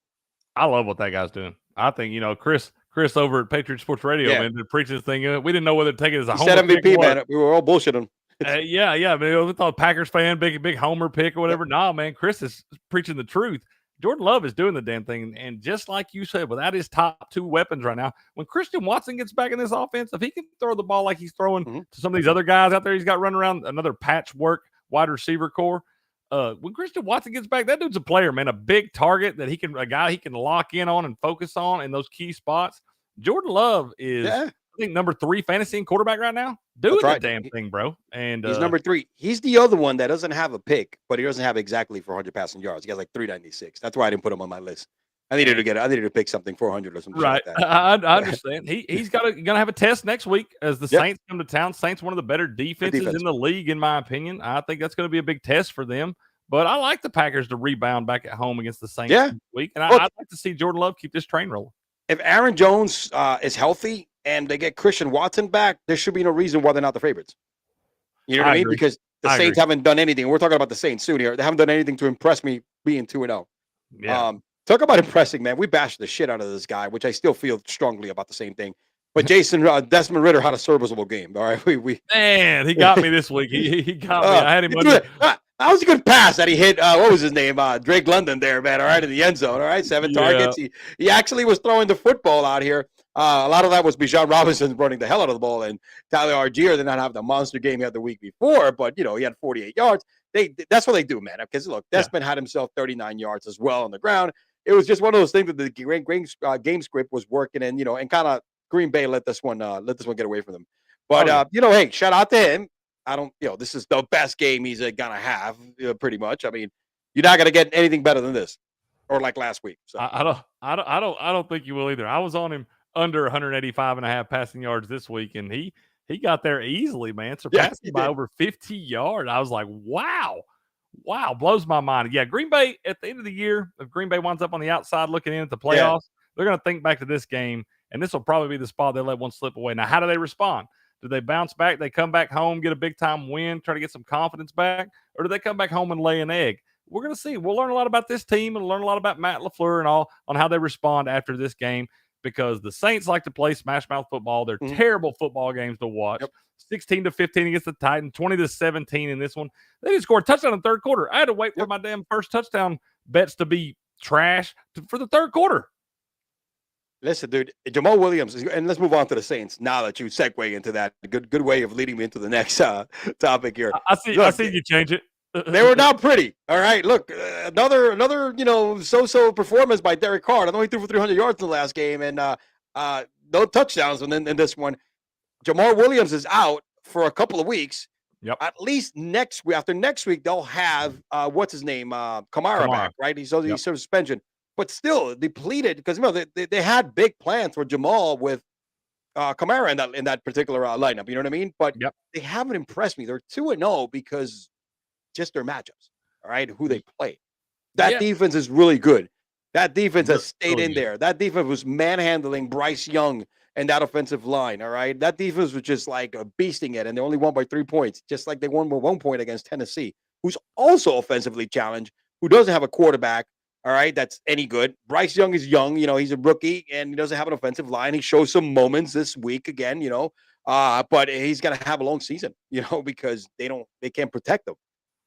I love what that guy's doing. I think, Chris over at Patriot Sports Radio, man, they're preaching this thing. We didn't know whether to take it as a homer said MVP, pick man. We were all bullshitting. Yeah. Man, we thought Packers fan, big homer pick or whatever. Nah, man, Chris is preaching the truth. Jordan Love is doing the damn thing. And just like you said, without his top 2 weapons right now, when Christian Watson gets back in this offense, if he can throw the ball like he's throwing to some of these other guys out there, he's got running around another patchwork wide receiver core. When Christian Watson gets back, that dude's a player, man, a big target that a guy he can lock in on and focus on in those key spots. Jordan Love is, I think, number 3 fantasy and quarterback right now. Doing the damn thing, bro. And he's number 3. He's the other one that doesn't have a pick, but he doesn't have exactly 400 passing yards. He has like 396. That's why I didn't put him on my list. I needed to pick something 400 or something right. like that. I understand. He's gonna have a test next week as the Saints come to town. Saints, one of the better defenses in the league, in my opinion. I think that's going to be a big test for them. But I like the Packers to rebound back at home against the Saints this week, and I'd like to see Jordan Love keep this train rolling. If Aaron Jones is healthy and they get Christian Watson back, there should be no reason why they're not the favorites. You know what I mean? Because the Saints haven't done anything. We're talking about the Saints soon here. They haven't done anything to impress me being 2-0. Yeah. Talk about impressing, man. We bashed the shit out of this guy, which I still feel strongly about the same thing. But Desmond Ridder had a serviceable game. All right, man, he got me this week. He got me. I had him under. That was a good pass that he hit. What was his name? Drake London there, man. All right, in the end zone. All right, 7 targets. He actually was throwing the football out here. A lot of that was Bijan Robinson running the hell out of the ball, and Tyler Algier did not have the monster game he had the week before, but he had 48 yards. That's what they do, man. Because look, Desmond had himself 39 yards as well on the ground. It was just one of those things that the game script was working, and and kind of Green Bay let this one get away from them. But hey, shout out to him. I don't, this is the best game he's gonna have, pretty much. I mean, you're not gonna get anything better than this, or like last week. So I don't think you will either. I was on him under 185.5 passing yards this week, and he got there easily, man, surpassing by over 50 yards. I was like, wow, blows my mind. Yeah, Green Bay at the end of the year, if Green Bay winds up on the outside looking in at the playoffs, they're gonna think back to this game, and this will probably be the spot they let one slip away. Now, how do they respond? Do they bounce back? They come back home, get a big-time win, try to get some confidence back? Or do they come back home and lay an egg? We're going to see. We'll learn a lot about this team and learn a lot about Matt LaFleur and all on how they respond after this game. because the Saints like to play smash mouth football. They're terrible football games to watch. Yep. 16-15 against the Titans, 20-17 in this one. They didn't score a touchdown in the third quarter. I had to wait for my damn first touchdown bets to be trash for the third quarter. Listen, dude, Jamal Williams, and let's move on to the Saints now that you segue into that. Good way of leading me into the next topic here. I see you change it. They were not pretty. All right, look, another so-so performance by Derek Carr. I know he threw for 300 yards in the last game, and no touchdowns in this one. Jamal Williams is out for a couple of weeks. Yep. At least next week. After next week, they'll have what's his name, Kamara back, right? He's suspension, but still depleted because they had big plans for Jamal with Kamara in that particular lineup. You know what I mean? But they haven't impressed me. They're 2-0 because just their matchups. All right, who they play. That defense is really good. That defense has stayed in there. That defense was manhandling Bryce Young and that offensive line, all right? That defense was just like beasting it, and they only won by 3 points, just like they won by 1 point against Tennessee, who's also offensively challenged, who doesn't have a quarterback, all right, that's any good. Bryce Young is young, he's a rookie, and he doesn't have an offensive line. He shows some moments this week again, but he's going to have a long season, because they can't protect him.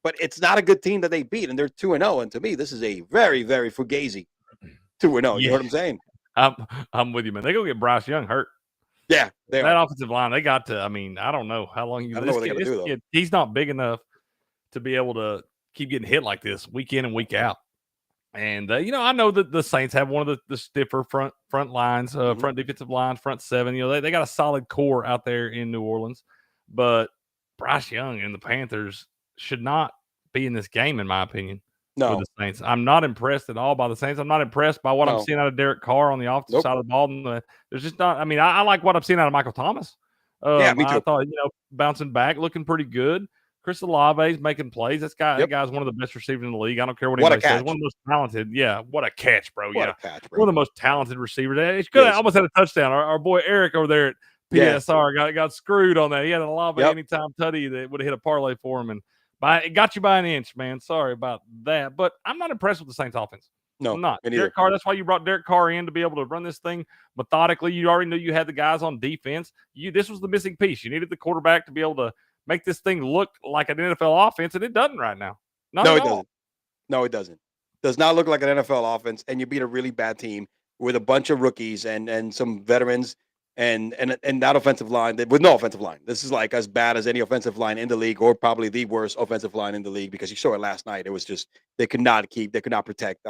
But it's not a good team that they beat, and they're 2-0, and to me, this is a very, very fugazi 2-0. You know what I'm saying? I'm with you, man. They go get Bryce Young hurt. Yeah, that offensive line, they got to. I mean, I don't know how long I don't know what they're going to do, though. He's not big enough to be able to keep getting hit like this week in and week out. And I know that the Saints have one of the stiffer front lines, front defensive lines, front seven. They got a solid core out there in New Orleans, but Bryce Young and the Panthers should not be in this game, in my opinion. No, with the Saints. I'm not impressed at all by the Saints. I'm not impressed by what I'm seeing out of Derek Carr on the offensive side of the ball. There's just not. I mean, I like what I'm seeing out of Michael Thomas. Yeah, me too. I thought bouncing back, looking pretty good. Chris Olave's making plays. That guy's one of the best receivers in the league. I don't care what anybody says. One of the most talented. Yeah, what a catch, bro. What a catch, bro. One of the most talented receivers. He could have almost had a touchdown. Our boy Eric over there at PSR got screwed on that. He had an Olave anytime tutty that would have hit a parlay for him, and it got you by an inch, man. Sorry about that. But I'm not impressed with the Saints offense. No, I'm not. Derek Carr, that's why you brought Derek Carr in, to be able to run this thing methodically. You already knew you had the guys on defense. This was the missing piece. You needed the quarterback to be able to make this thing look like an NFL offense, and it doesn't right now. No, it doesn't. No, it doesn't. Does not look like an NFL offense, and you beat a really bad team with a bunch of rookies and some veterans and that offensive line with no offensive line. This is like as bad as any offensive line in the league, or probably the worst offensive line in the league, because you saw it last night. It was just they could not protect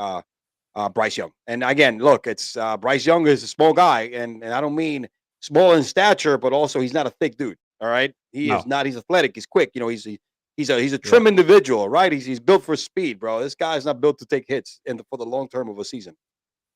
Bryce Young. And again, look, it's Bryce Young is a small guy, and I don't mean small in stature, but also he's not a thick dude. All right, he is not. He's athletic. He's quick. He's a trim individual, right? He's built for speed, bro. This guy's not built to take hits for the long term of a season.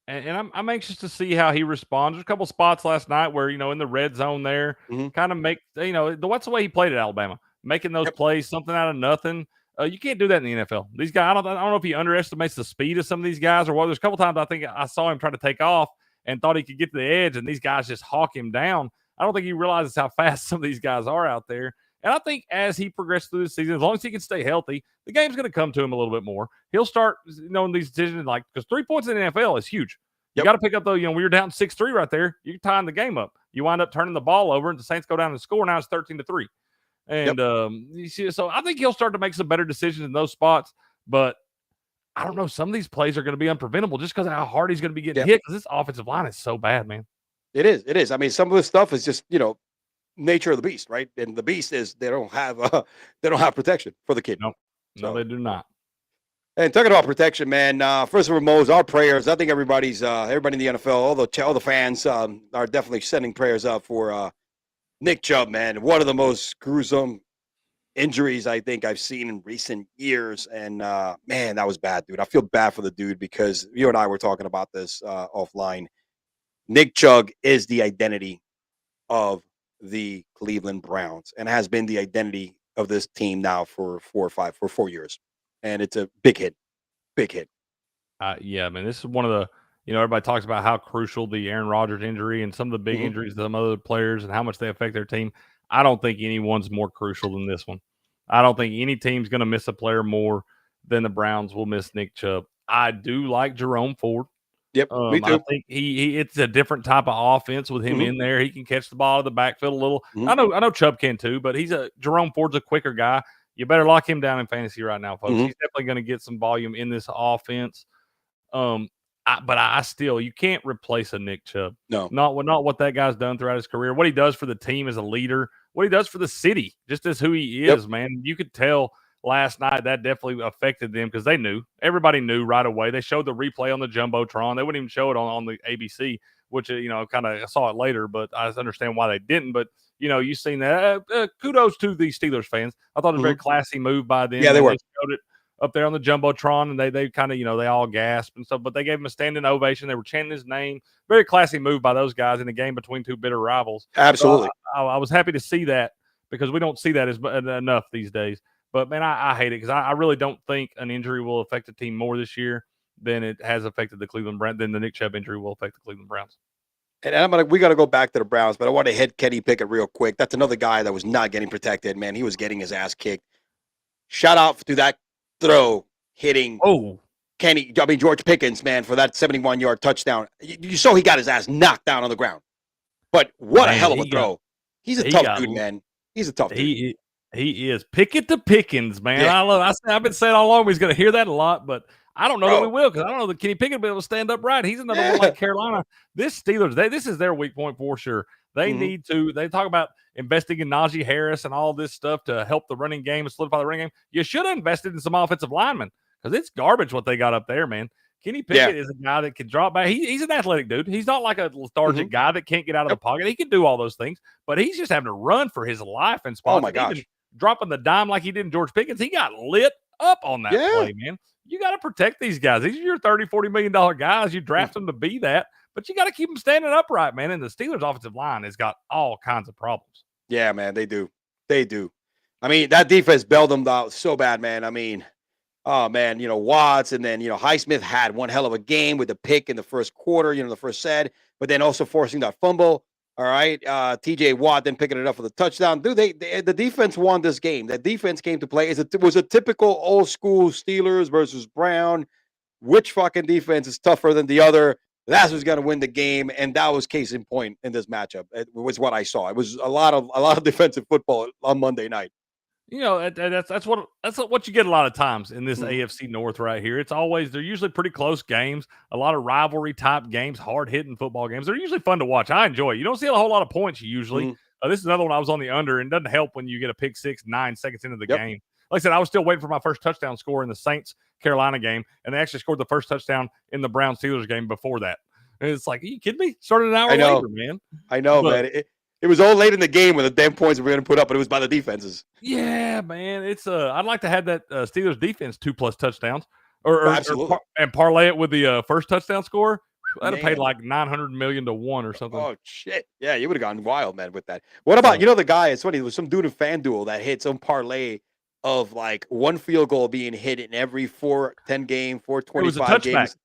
And I'm anxious to see how he responds. There's a couple spots last night where, in the red zone there, kind of make, what's the way he played at Alabama, making those plays, something out of nothing. You can't do that in the NFL. These guys, I don't know if he underestimates the speed of some of these guys or what. There's a couple times I think I saw him try to take off and thought he could get to the edge, and these guys just hawk him down. I don't think he realizes how fast some of these guys are out there. And I think as he progresses through the season, as long as he can stay healthy, the game's going to come to him a little bit more. He'll start knowing these decisions, because 3 points in the NFL is huge. You got to pick up, though, when you're down 6-3 right there, you're tying the game up. You wind up turning the ball over, and the Saints go down and score. Now it's 13-3. And so I think he'll start to make some better decisions in those spots. But I don't know. Some of these plays are going to be unpreventable just because of how hard he's going to be getting hit, because this offensive line is so bad, man. It is. It is. I mean, some of this stuff is just, nature of the beast, right? And the beast is they don't have protection for the kid. No, they do not. And talking about protection, man. First and foremost, our prayers. I think everybody in the NFL, all the fans are definitely sending prayers up for Nick Chubb, man. One of the most gruesome injuries I think I've seen in recent years, and man, that was bad, dude. I feel bad for the dude because you and I were talking about this offline. Nick Chubb is the identity of the Cleveland Browns and has been the identity of this team now for 4 years. And it's a big hit. Yeah, man, this is one of the, everybody talks about how crucial the Aaron Rodgers injury and some of the big injuries to some other players and how much they affect their team. I don't think anyone's more crucial than this one. I don't think any team's going to miss a player more than the Browns will miss Nick Chubb. I do like Jerome Ford. Yep, me I too. think he it's a different type of offense with him in there. He can catch the ball out of the backfield a little. I know Chubb can too, but Jerome Ford's a quicker guy. You better lock him down in fantasy right now, folks. He's definitely going to get some volume in this offense. But I still, you can't replace a Nick Chubb. No. Not what that guy's done throughout his career. What he does for the team as a leader, what he does for the city, just as who he is, man. You could tell last night that definitely affected them because everybody knew right away. They showed the replay on the Jumbotron. They wouldn't even show it on the ABC, which, kind of saw it later, but I understand why they didn't. But, you've seen that. Kudos to the Steelers fans. I thought it was a very classy move by them. Yeah, they were. They showed it up there on the Jumbotron, and they kind of, they all gasped and stuff, but they gave him a standing ovation. They were chanting his name. Very classy move by those guys in a game between two bitter rivals. Absolutely. So I was happy to see that because we don't see that enough these days. But, man, I hate it because I really don't think an injury will affect the team more this year than it has affected the Cleveland Browns, than the Nick Chubb injury will affect the Cleveland Browns. And we got to go back to the Browns, but I want to hit Kenny Pickett real quick. That's another guy that was not getting protected, man. He was getting his ass kicked. Shout out to that throw hitting George Pickens, man, for that 71-yard touchdown. You saw he got his ass knocked down on the ground. But what a hell of a throw. He's a tough dude, man. He's a tough dude. He is. Pickett to Pickens, man. Yeah. I've been saying all along he's going to hear that a lot, but I don't know that we will because I don't know that Kenny Pickett will be able to stand up right. He's another one like Carolina. This Steelers, this is their weak point for sure. They need to – they talk about investing in Najee Harris and all this stuff to help the running game and solidify the running game. You should have invested in some offensive linemen because it's garbage what they got up there, man. Kenny Pickett is a guy that can drop back. He's an athletic dude. He's not like a lethargic guy that can't get out of the pocket. He can do all those things, but he's just having to run for his life in spots. Oh, my gosh. Even dropping the dime like he did in George Pickens, he got lit up on that play, man. You got to protect these guys. These are your $30, $40 million guys. You draft them to be that, but you got to keep them standing upright, man. And the Steelers' offensive line has got all kinds of problems. Yeah, man, they do. They do. I mean, that defense bailed them out so bad, man. I mean, oh, man, Watts, and then, Highsmith had one hell of a game with the pick in the first quarter, the first set, but then also forcing that fumble. All right. TJ Watt then picking it up for the touchdown. Dude, the defense won this game. The defense came to play. It was a typical old school Steelers versus Brown. Which fucking defense is tougher than the other? That's who's going to win the game. And that was case in point in this matchup. It was what I saw. It was a lot of defensive football on Monday night. That's what you get a lot of times in this AFC North right here. They're usually pretty close games, a lot of rivalry type games, hard hitting football games. They're usually fun to watch. I enjoy it. You don't see a whole lot of points usually. This is another one I was on the under, and it doesn't help when you get a pick six 9 seconds into the game. Like I said, I was still waiting for my first touchdown score in the Saints Carolina game, and they actually scored the first touchdown in the Browns Steelers game before that. And it's like, are you kidding me? Started an hour later, man. I know, man. It was all late in the game when the damn points we were going to put up, but it was by the defenses. Yeah, man. It's I'd like to have that Steelers defense 2+ touchdowns, and parlay it with the first touchdown score. That'd have paid like $900 million to 1 or something. Oh shit! Yeah, you would have gone wild, man, with that. What about the guy? It's funny. There was some dude in FanDuel that hit some parlay of like one field goal being hit in every 4-10 game, 425 games.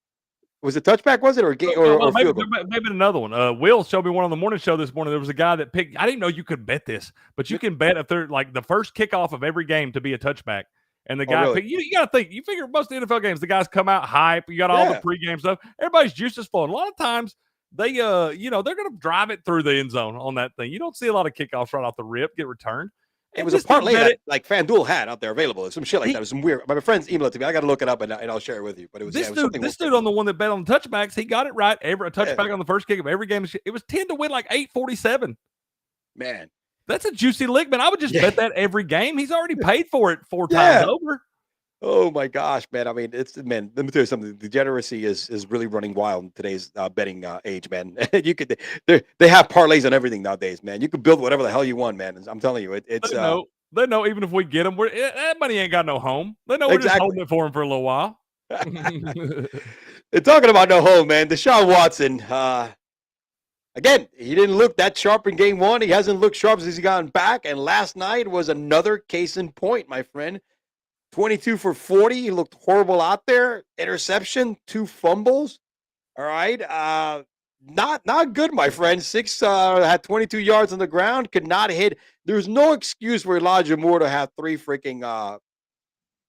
Was it touchback? Was it or game or maybe, field goal? Maybe another one. Will showed me one on the morning show this morning. There was a guy that picked. I didn't know you could bet this, but you can bet if they're like the first kickoff of every game to be a touchback. And the guy picked. You got to think. You figure most of the NFL games, the guys come out hype. You got all the pregame stuff. Everybody's juice is flowing. A lot of times they, they're going to drive it through the end zone on that thing. You don't see a lot of kickoffs right off the rip get returned. It was a parlay that like FanDuel had out there available. Some shit like that. It was some weird. My friends emailed it to me. I got to look it up and I'll share it with you. But it was this dude on the one that bet on the touchbacks. He got it right. A touchback on the first kick of every game. It was 10 to win like 847. Man, that's a juicy lick, man. I would just bet that every game. He's already paid for it 4 times over. Oh my gosh, man! I mean, let me tell you something. The degeneracy is really running wild in today's betting age, man. They have parlays on everything nowadays, man. You can build whatever the hell you want, man. I'm telling you, it's. They know even if we get them, that money ain't got no home. They know we're just holding it for them for a little while. They're talking about no home, man. DeShaun Watson, again, he didn't look that sharp in game 1. He hasn't looked sharp since he's gotten back, and last night was another case in point, my friend. 22 for 40. He looked horrible out there. Interception, 2 fumbles. All right. Not good, my friend. 6 had 22 yards on the ground, could not hit. There's no excuse for Elijah Moore to have 3 freaking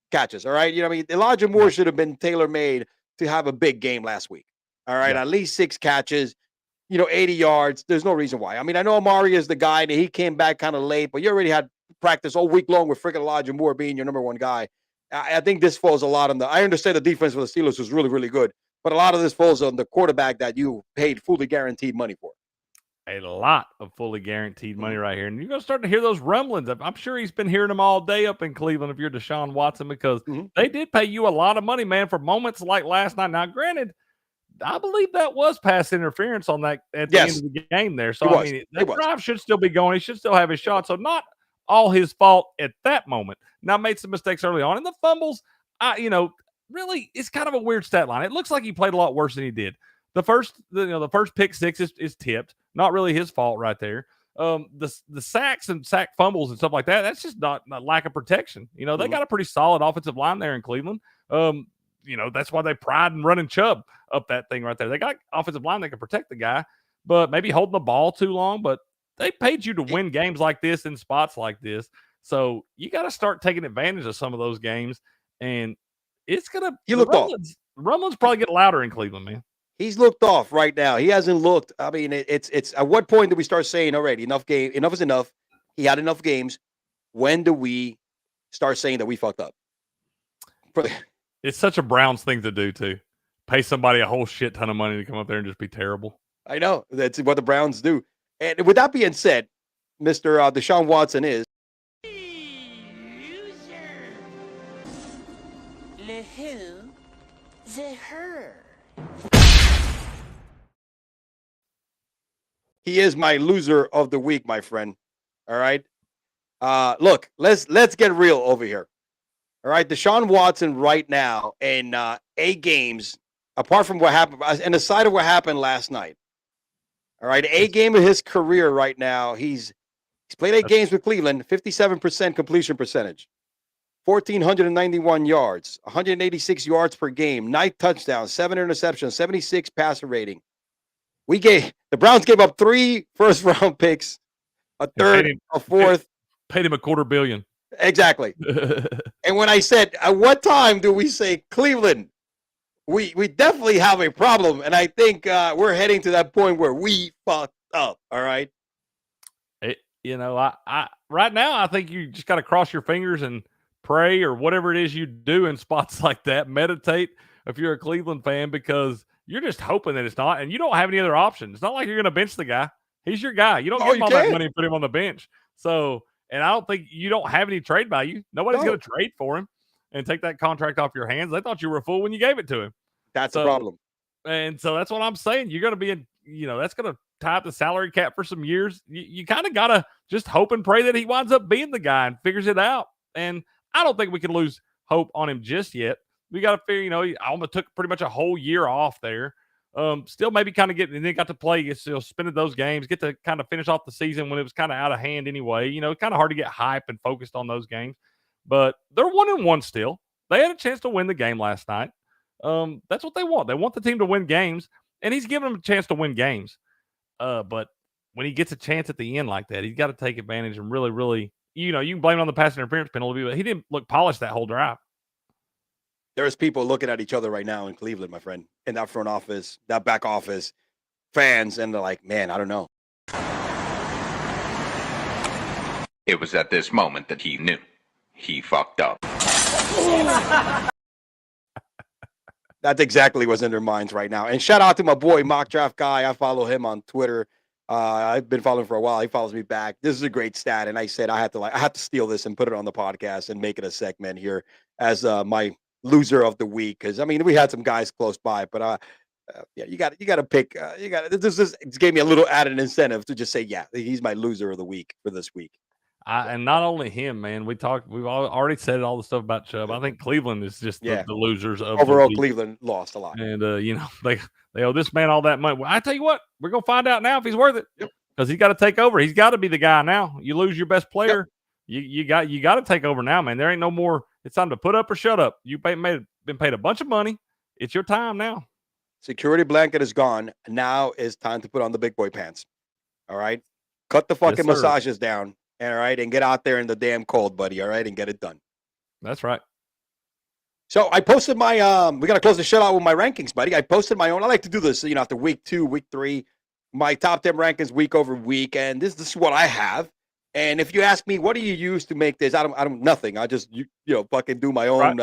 catches. All right. You know what I mean? Elijah Moore should have been tailor-made to have a big game last week. All right, Yeah. at least 6 catches, 80 yards. There's no reason why. I mean, I know Amari is the guy, and he came back kind of late, but you already had practice all week long with freaking Elijah Moore being your number one guy. I think this falls a lot on I understand the defense for the Steelers was really, really good, but a lot of this falls on the quarterback that you paid fully guaranteed money for. A lot of fully guaranteed money right here. And you're going to start to hear those rumblings. I'm sure he's been hearing them all day up in Cleveland if you're DeShaun Watson, because they did pay you a lot of money, man, for moments like last night. Now, granted, I believe that was pass interference on that at the end of the game there. So, I mean, that drive should still be going. He should still have his shot. So, not all his fault at that moment. Now, made some mistakes early on. And the fumbles, really, it's kind of a weird stat line. It looks like he played a lot worse than he did. The first pick six is tipped. Not really his fault right there. The sacks and sack fumbles and stuff like that, that's just not lack of protection. They got a pretty solid offensive line there in Cleveland. That's why they pride in running Chubb up that thing right there. They got offensive line that can protect the guy, but maybe holding the ball too long. But they paid you to win games like this in spots like this. So you got to start taking advantage of some of those games. And it's going to – rumblings probably get louder in Cleveland, man. He's looked off right now. He hasn't looked. I mean, it's at what point do we start saying, already, enough is enough. He had enough games. When do we start saying that we fucked up? It's such a Browns thing to do, too. Pay somebody a whole shit ton of money to come up there and just be terrible. I know. That's what the Browns do. And with that being said, Mr. DeShaun Watson is. Le who? The her. He is my loser of the week, my friend. All right. Look, let's get real over here. All right. DeShaun Watson right now in 8 games, apart from what happened, and aside of what happened last night. All right. 8 game of his career right now. He's played 8 games with Cleveland, 57% completion percentage, 1,491 yards, 186 yards per game, 9 touchdowns, 7 interceptions, 76 passer rating. The Browns gave up 3 first-round picks, a third, a fourth. Paid him $250 million. Exactly. And when I said, at what time do we say, Cleveland, we definitely have a problem, and I think we're heading to that point where we fucked up, all right? I right now, I think you just got to cross your fingers and pray or whatever it is you do in spots like that. Meditate if you're a Cleveland fan, because you're just hoping that it's not, and you don't have any other option. It's not like you're going to bench the guy. He's your guy. You don't give him all that money and put him on the bench. So, and I don't think you don't have any trade value. Nobody's going to trade for him and take that contract off your hands. They thought you were a fool when you gave it to him. That's the problem. And so that's what I'm saying. You're going to be that's going to tie up the salary cap for some years. You kind of got to just hope and pray that he winds up being the guy and figures it out. And I don't think we can lose hope on him just yet. We got to figure, he almost took pretty much a whole year off there. Still maybe kind of and then got to play, still spending those games, get to kind of finish off the season when it was kind of out of hand anyway. Kind of hard to get hype and focused on those games. But they're 1-1 still. They had a chance to win the game last night. That's what they want. They want the team to win games, and he's giving them a chance to win games. But when he gets a chance at the end like that, he's got to take advantage and really, really, you can blame it on the pass interference penalty, but he didn't look polished that whole drive. There's people looking at each other right now in Cleveland, my friend, in that front office, that back office, fans, and they're like, man, I don't know. It was at this moment that he knew he fucked up. That's exactly what's in their minds right now. And shout out to my boy, Mock Draft Guy. I follow him on Twitter. I've been following him for a while. He follows me back. This is a great stat. And I said I had to steal this and put it on the podcast and make it a segment here as my loser of the week. Because I mean, we had some guys close by, but you got to pick. It gave me a little added incentive to just say, yeah, he's my loser of the week for this week. And not only him, man. We've already said all the stuff about Chubb. I think Cleveland is just the losers of overall. The Cleveland lost a lot, and they owe this man all that money. Well, I tell you what, we're gonna find out now if he's worth it, because he's got to take over. He's got to be the guy now. You lose your best player, you got to take over now, man. There ain't no more. It's time to put up or shut up. You've been paid a bunch of money. It's your time now. Security blanket is gone. Now is time to put on the big boy pants. All right, cut the fucking massages down. All right, and get out there in the damn cold, buddy. All right, and get it done. That's right. So I posted my we got to close the shutout with my rankings, buddy. I posted my own. I like to do this, after week 2, week 3, my top 10 rankings week over week, and this is what I have. And if you ask me, what do you use to make this? I don't nothing. I just fucking do my own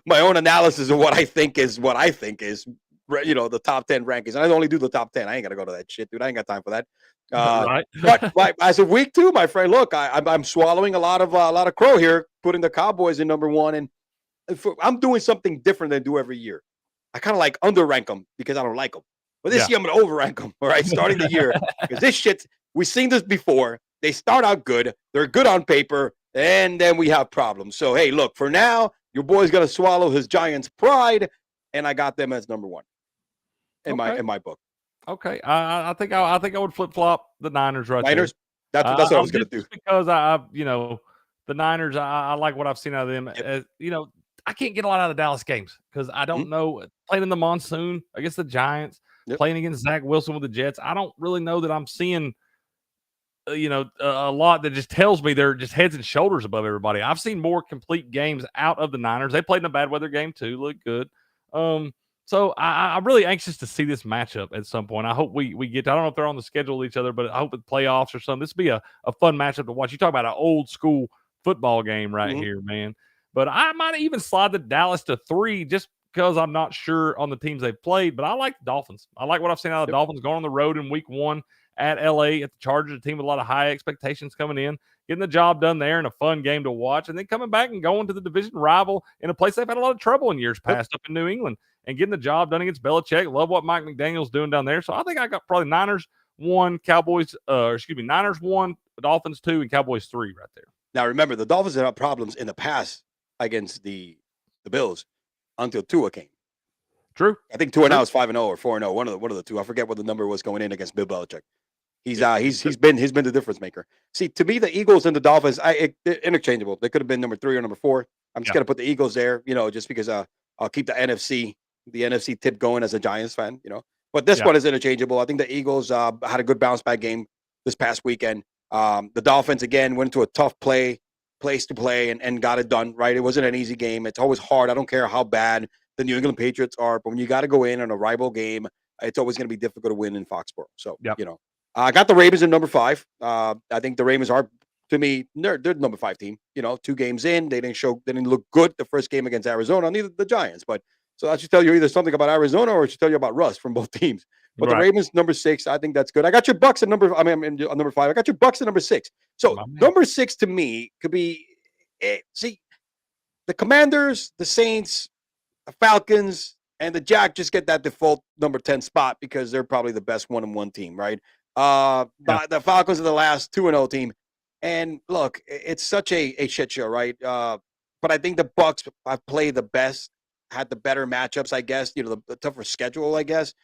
my own analysis of what I think is the top 10 rankings. And I only do the top 10. I ain't gonna go to that shit, dude. I ain't got time for that. Right. But as of week 2, my friend, look, I'm swallowing a lot of crow here, putting the Cowboys in number 1, and I'm doing something different than I do every year. I kind of like underrank them because I don't like them. But this year I'm going to overrank them, all right, starting the year. Because this shit, we've seen this before. They start out good. They're good on paper. And then we have problems. So, hey, look, for now, your boy's going to swallow his Giants' pride. And I got them as number 1 in my book. Okay. I think I would flip-flop the Niners Niners? There. That's what I was going to do. Because the Niners, I like what I've seen out of them. Yep. I can't get a lot out of the Dallas games because I don't know. Playing in the monsoon against the Giants, playing against Zach Wilson with the Jets, I don't really know that I'm seeing, a lot that just tells me they're just heads and shoulders above everybody. I've seen more complete games out of the Niners. They played in a bad weather game too, looked good. So I'm really anxious to see this matchup at some point. I hope we get to, I don't know if they're on the schedule with each other, but I hope it's playoffs or something. This will be a fun matchup to watch. You talk about an old school football game right here, man. But I might even slide the Dallas to 3 just because I'm not sure on the teams they've played. But I like the Dolphins. I like what I've seen out of the Dolphins going on the road in week 1 at LA at the Chargers, a team with a lot of high expectations coming in, getting the job done there and a fun game to watch, and then coming back and going to the division rival in a place they've had a lot of trouble in years past up in New England and getting the job done against Belichick. Love what Mike McDaniel's doing down there. So I think I got probably Niners 1, Niners 1, Dolphins 2, and Cowboys 3 right there. Now, remember, the Dolphins have had problems in the past against the Bills until Tua came. True. I think Tua now is 5-0 or 4-0. One of the two. I forget what the number was going in against Bill Belichick. He's been the difference maker. See, to me, the Eagles and the Dolphins, they're interchangeable. They could have been number 3 or number 4. I'm just gonna put the Eagles there, just because I'll keep the NFC tip going as a Giants fan, But this one is interchangeable. I think the Eagles had a good bounce back game this past weekend. The Dolphins again went into a tough place to play and got it done, right? It wasn't an easy game. It's always hard. I don't care how bad the New England Patriots are, but when you got to go in on a rival game, it's always going to be difficult to win in Foxborough. So, I got the Ravens in number 5. I think the Ravens are, to me, they're the number 5 team. 2 games in, they didn't look good the first game against Arizona, neither the Giants. But so that should tell you either something about Arizona or it should tell you about rust from both teams. But the Ravens number 6, I think that's good. I got your Bucks at number 5. I got your Bucks at number 6. So number 6 to me could be, see, the Commanders, the Saints, the Falcons, and the Jack just get that default number 10 spot because they're probably the best 1-1 team, right? The Falcons are the last 2-0 team. And look, it's such a shit show, right? But I think the Bucks have played the best, had the better matchups, I guess, the tougher schedule, I guess.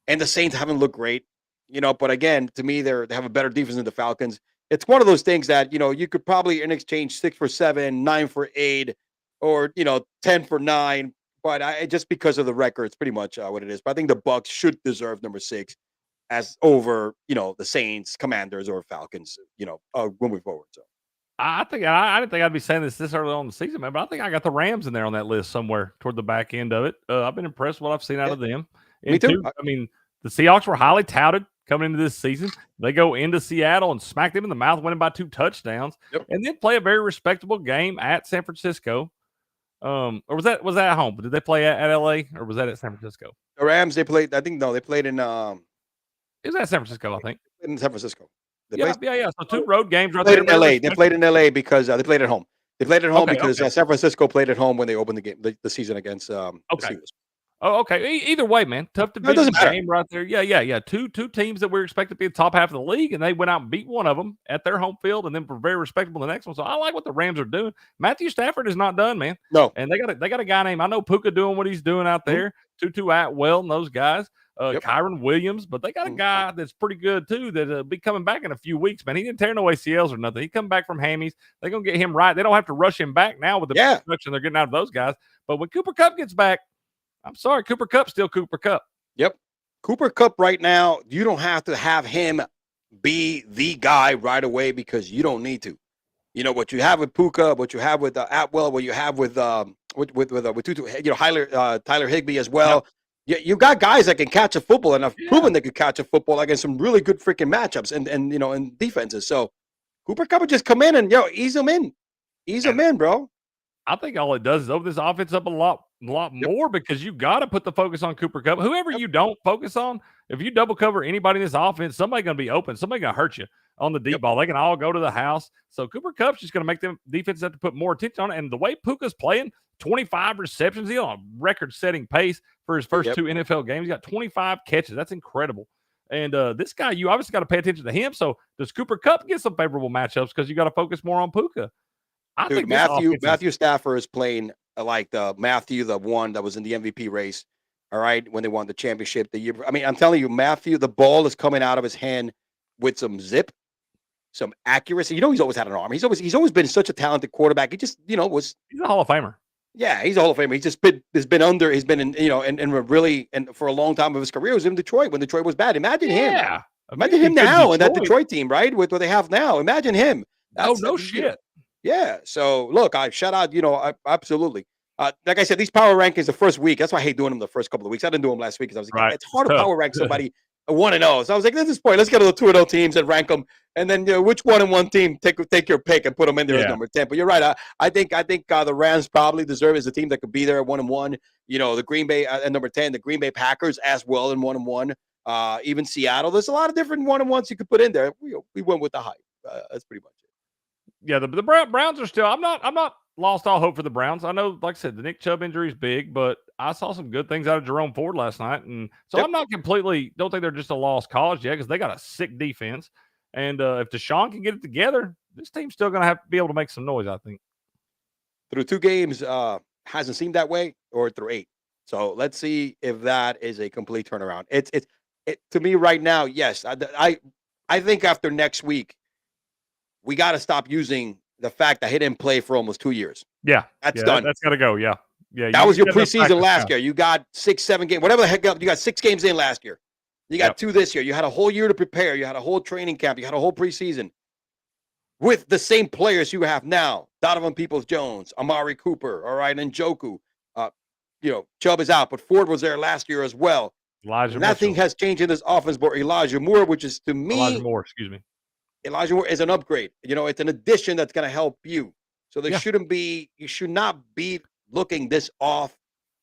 And the Saints haven't looked great, but again, to me, they have a better defense than the Falcons. It's one of those things that, you could probably in exchange 6 for 7, 9 for 8, or, 10 for 9. But just because of the record, it's pretty much what it is. But I think the Bucks should deserve number 6 as over, the Saints, Commanders, or Falcons, moving forward. So I didn't think I'd be saying this early on in the season, man, but I think I got the Rams in there on that list somewhere toward the back end of it. I've been impressed with what I've seen out of them. Me too. I mean, the Seahawks were highly touted coming into this season. They go into Seattle and smack them in the mouth, winning by 2 touchdowns, and then play a very respectable game at San Francisco. Or was that at home? Did they play at LA or was that at San Francisco? The Rams, they played. I think they played in. It was at San Francisco, I think. In San Francisco. Yeah. So 2 road games right there. In LA. They played in LA because they played at home. They played at home because San Francisco played at home when they opened the game, the season against the Steelers. Oh, okay. Either way, man, tough division game right there. Yeah. Two teams that we were expected to be the top half of the league, and they went out and beat one of them at their home field, and then were very respectable the next one. So I like what the Rams are doing. Matthew Stafford is not done, man. No, and they got a guy named, I know Puka doing what he's doing out there. Tutu Atwell and those guys. Kyron Williams, but they got a guy that's pretty good too that'll be coming back in a few weeks, man. He didn't tear no ACLs or nothing. He come back from hammies. They're gonna get him right. They don't have to rush him back now with the production they're getting out of those guys. But when Cooper Kupp gets back, I'm sorry, Cooper Kupp's still Cooper Kupp. Yep. Cooper Kupp right now, you don't have to have him be the guy right away because you don't need to. What you have with Puka, what you have with Atwell, what you have with Tyler Higbee as well. You got guys that can catch a football and have proven they could catch a football against some really good freaking matchups and defenses. So Cooper Kupp would just come in and ease them in. Ease them in, bro. I think all it does is open this offense up a lot more because you got to put the focus on Cooper Kupp. Whoever you don't focus on, if you double cover anybody in this offense, somebody's going to be open. Somebody's going to hurt you on the deep ball. They can all go to the house. So Cooper Kupp's just going to make them defenses have to put more attention on it. And the way Puka's playing, 25 receptions, he's on a record-setting pace for his first 2 NFL games. He got 25 catches. That's incredible. And this guy, you obviously got to pay attention to him. So does Cooper Kupp get some favorable matchups because you got to focus more on Puka? I think Matthew Stafford is playing like the one that was in the MVP race. All right, when they won the championship the year. I mean, I'm telling you, Matthew, the ball is coming out of his hand with some zip, some accuracy. He's always had an arm. He's always been such a talented quarterback. He just he's a Hall of Famer. Yeah, he's a Hall of Famer. He's been in and really and for a long time of his career was in Detroit when Detroit was bad. Imagine him. Imagine him now in that Detroit team, right? With what they have now. Imagine him. No shit. Yeah. So look, I shout out, absolutely. Like I said, these power rankings the first week. That's why I hate doing them the first couple of weeks. I didn't do them last week because I was like, it's hard to power rank somebody 1-0. So I was like, at this point, let's get to the 2-0 teams and rank them, and then which 1-1 team take your pick and put them in there as number 10. But you're right. I think the Rams probably deserve as a team that could be there at 1-1. The Green Bay at number 10, the Green Bay Packers as well in 1-1. Even Seattle. There's a lot of different 1-1s you could put in there. We went with the hype. That's pretty much it. Yeah, the Browns are still. I'm not lost all hope for the Browns. I know, like I said, the Nick Chubb injury is big, but I saw some good things out of Jerome Ford last night, and so I'm not completely don't think they're just a lost cause yet because they got a sick defense, and if DeShaun can get it together, this team's still going to have to be able to make some noise. I think through 2 games hasn't seemed that way, or through 8. So let's see if that is a complete turnaround. It to me right now, yes, I think after next week. We got to stop using the fact that he didn't play for almost 2 years. Yeah. That's done. That's got to go. Yeah. That was your preseason last year. You got 6-7 games, whatever the heck. You got 6 games in last year. You got 2 this year. You had a whole year to prepare. You had a whole training camp. You had a whole preseason with the same players you have now. Donovan Peoples-Jones, Amari Cooper, all right, and Njoku. Chubb is out, but Ford was there last year as well. Nothing has changed in this offense but Elijah Moore, which is to me. Elijah Moore, excuse me. Elijah Moore is an upgrade. It's an addition that's going to help you. So you should not be looking this off.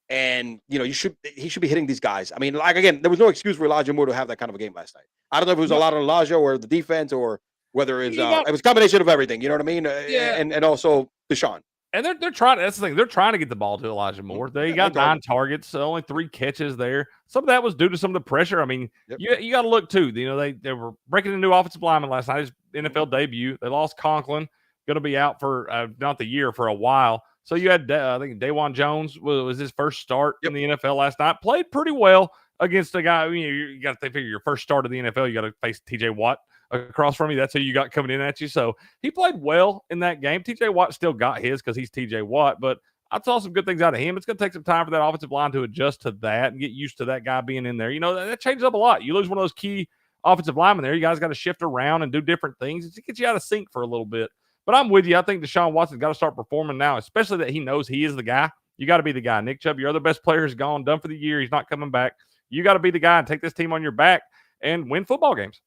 And, he should be hitting these guys. I mean, like, again, there was no excuse for Elijah Moore to have that kind of a game last night. I don't know if it was a lot of Elijah or the defense or whether it was a combination of everything. You know what I mean? And also DeShaun. And they're trying. That's the thing. They're trying to get the ball to Elijah Moore. They got 9 targets, only 3 catches there. Some of that was due to some of the pressure. I mean, you got to look too. They were breaking a new offensive lineman last night. His NFL debut. They lost Conklin, going to be out for not the year for a while. So you had I think DeShaun Jones was his first start in the NFL last night. Played pretty well against a guy. You got to figure your first start of the NFL. You got to face T.J. Watt across from you. That's who you got coming in at you. So he played well in that game. TJ Watt still got his because he's TJ Watt, but I saw some good things out of him. It's going to take some time for that offensive line to adjust to that and get used to that guy being in there. That changes up a lot. You lose one of those key offensive linemen there. You guys got to shift around and do different things to get you out of sync for a little bit. But I'm with you. I think DeShaun Watson's got to start performing now, especially that he knows he is the guy. You got to be the guy. Nick Chubb, your other best player, is gone, done for the year. He's not coming back. You got to be the guy and take this team on your back and win football games.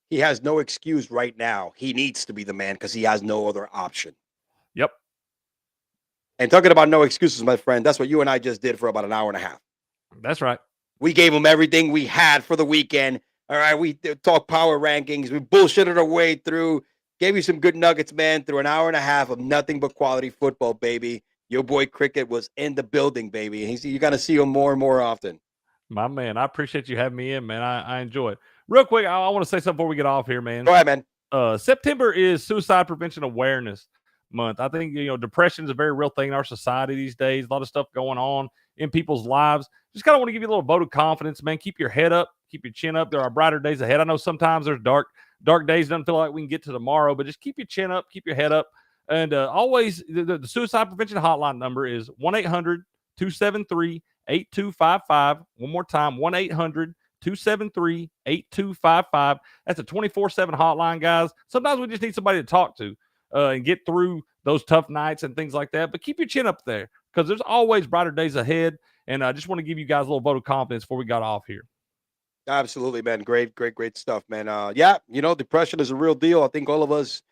He has no excuse right now. He needs to be the man because he has no other option. Yep. And talking about no excuses, my friend, that's what you and I just did for about an hour and a half. That's right. We gave him everything we had for the weekend. All right, we talked power rankings. We bullshitted our way through. Gave you some good nuggets, man, through an hour and a half of nothing but quality football, baby. Your boy Cricket was in the building, baby. You're going to see him more and more often. My man, I appreciate you having me in, man. I enjoy it. Real quick, I want to say something before we get off here, man. Go ahead, man. September is Suicide Prevention Awareness Month. I think, depression is a very real thing in our society these days. A lot of stuff going on in people's lives. Just kind of want to give you a little vote of confidence, man. Keep your head up. Keep your chin up. There are brighter days ahead. I know sometimes there's dark days. Doesn't feel like we can get to tomorrow, but just keep your chin up. Keep your head up. And always, the Suicide Prevention Hotline number is 1-800-273-8255. One more time, 1-800-273-8255. That's a 24/7 hotline, guys. Sometimes we just need somebody to talk to and get through those tough nights and things like that. But keep your chin up there. because there's always brighter days ahead. And I just want to give you guys a little vote of confidence before we got off here. Absolutely, man. Great stuff, man. Yeah, depression is a real deal. I think all of us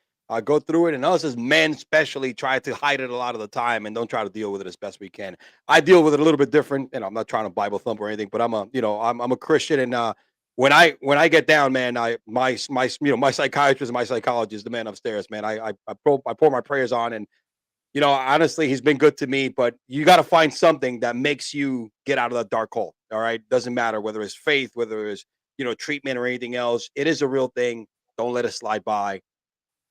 go through it, and us as men especially try to hide it a lot of the time and don't try to deal with it as best we can. I deal with it a little bit different, and I'm not trying to Bible thump or anything, but I'm a Christian, and when I get down, man, my psychiatrist and my psychologist, the man upstairs, man, I pour my prayers on, and honestly, he's been good to me, but you got to find something that makes you get out of that dark hole. All right. Doesn't matter whether it's faith, whether it's, treatment or anything else. It is a real thing. Don't let it slide by.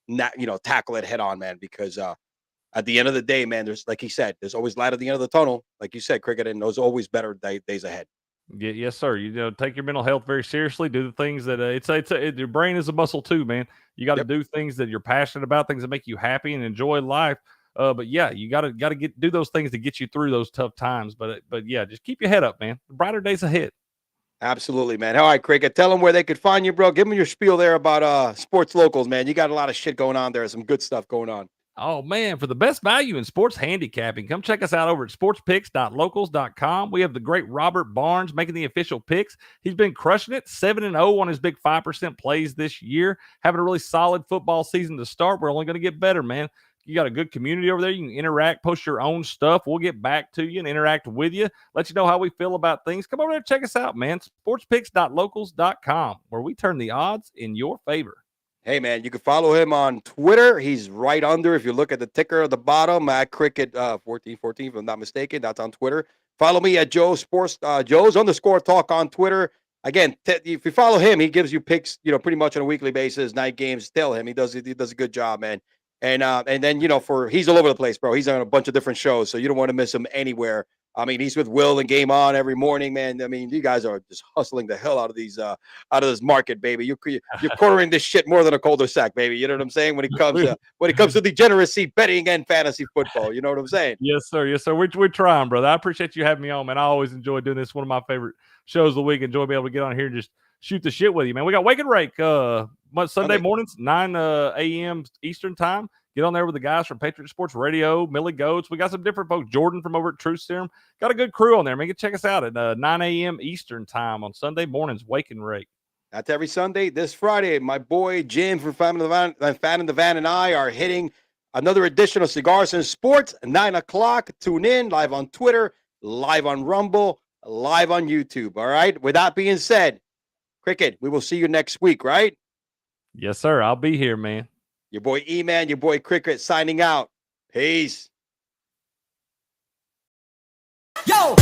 Not, tackle it head on, man, because at the end of the day, man, there's, like he said, there's always light at the end of the tunnel. Like you said, Cricket, and there's always better days ahead. Yeah, yes, sir. Take your mental health very seriously. Do the things that your brain is a muscle too, man. You got to do things that you're passionate about, things that make you happy and enjoy life. But yeah, you gotta do those things to get you through those tough times. But yeah, just keep your head up, man. The brighter days ahead. Absolutely, man. All right, Cricket, tell them where they could find you, bro. Give them your spiel there about sports locals, man. You got a lot of shit going on there. Some good stuff going on. Oh, man, for the best value in sports handicapping, come check us out over at sportspicks.locals.com. We have the great Robert Barnes making the official picks. He's been crushing it, 7-0 on his big 5% plays this year, having a really solid football season to start. We're only going to get better, man. You got a good community over there. You can interact, post your own stuff. We'll get back to you and interact with you, let you know how we feel about things. Come over there and check us out, man. sportspicks.locals.com, where we turn the odds in your favor. Hey, man, you can follow him on Twitter. He's right under, if you look at the ticker at the bottom, at Cricket 1414, if I'm not mistaken. That's on Twitter. Follow me at Joe's _talk on Twitter. Again, if you follow him, he gives you picks, pretty much on a weekly basis, night games. Tell him he does a good job, man. And then he's all over the place, bro. He's on a bunch of different shows, so you don't want to miss him anywhere. I mean, he's with Will and Game On every morning, man. I mean, you guys are just hustling the hell out of these, out of this market, baby. You're quartering this shit more than a cul-de-sac, baby. You know what I'm saying? When it comes to degeneracy, betting, and fantasy football, you know what I'm saying? Yes, sir. Yes, sir. We're trying, brother. I appreciate you having me on, man. I always enjoy doing this. One of my favorite shows of the week. Enjoy being able to get on here and just shoot the shit with you, man. We got Wake and Rake Sunday mornings, 9 a.m. Eastern time. Get on there with the guys from Patriot Sports Radio, Millie Goats. We got some different folks. Jordan from over at Truth Serum. Got a good crew on there, man. Check us out at 9 a.m. Eastern time on Sunday mornings, Wake and Rake. That's every Sunday. This Friday, my boy Jim from Fan in the Van and I are hitting another edition of Cigars and Sports, 9 o'clock. Tune in, live on Twitter, live on Rumble, live on YouTube. All right? With that being said, Cricket, we will see you next week, right? Yes, sir. I'll be here, man. Your boy E-Man, your boy Cricket signing out. Peace. Yo!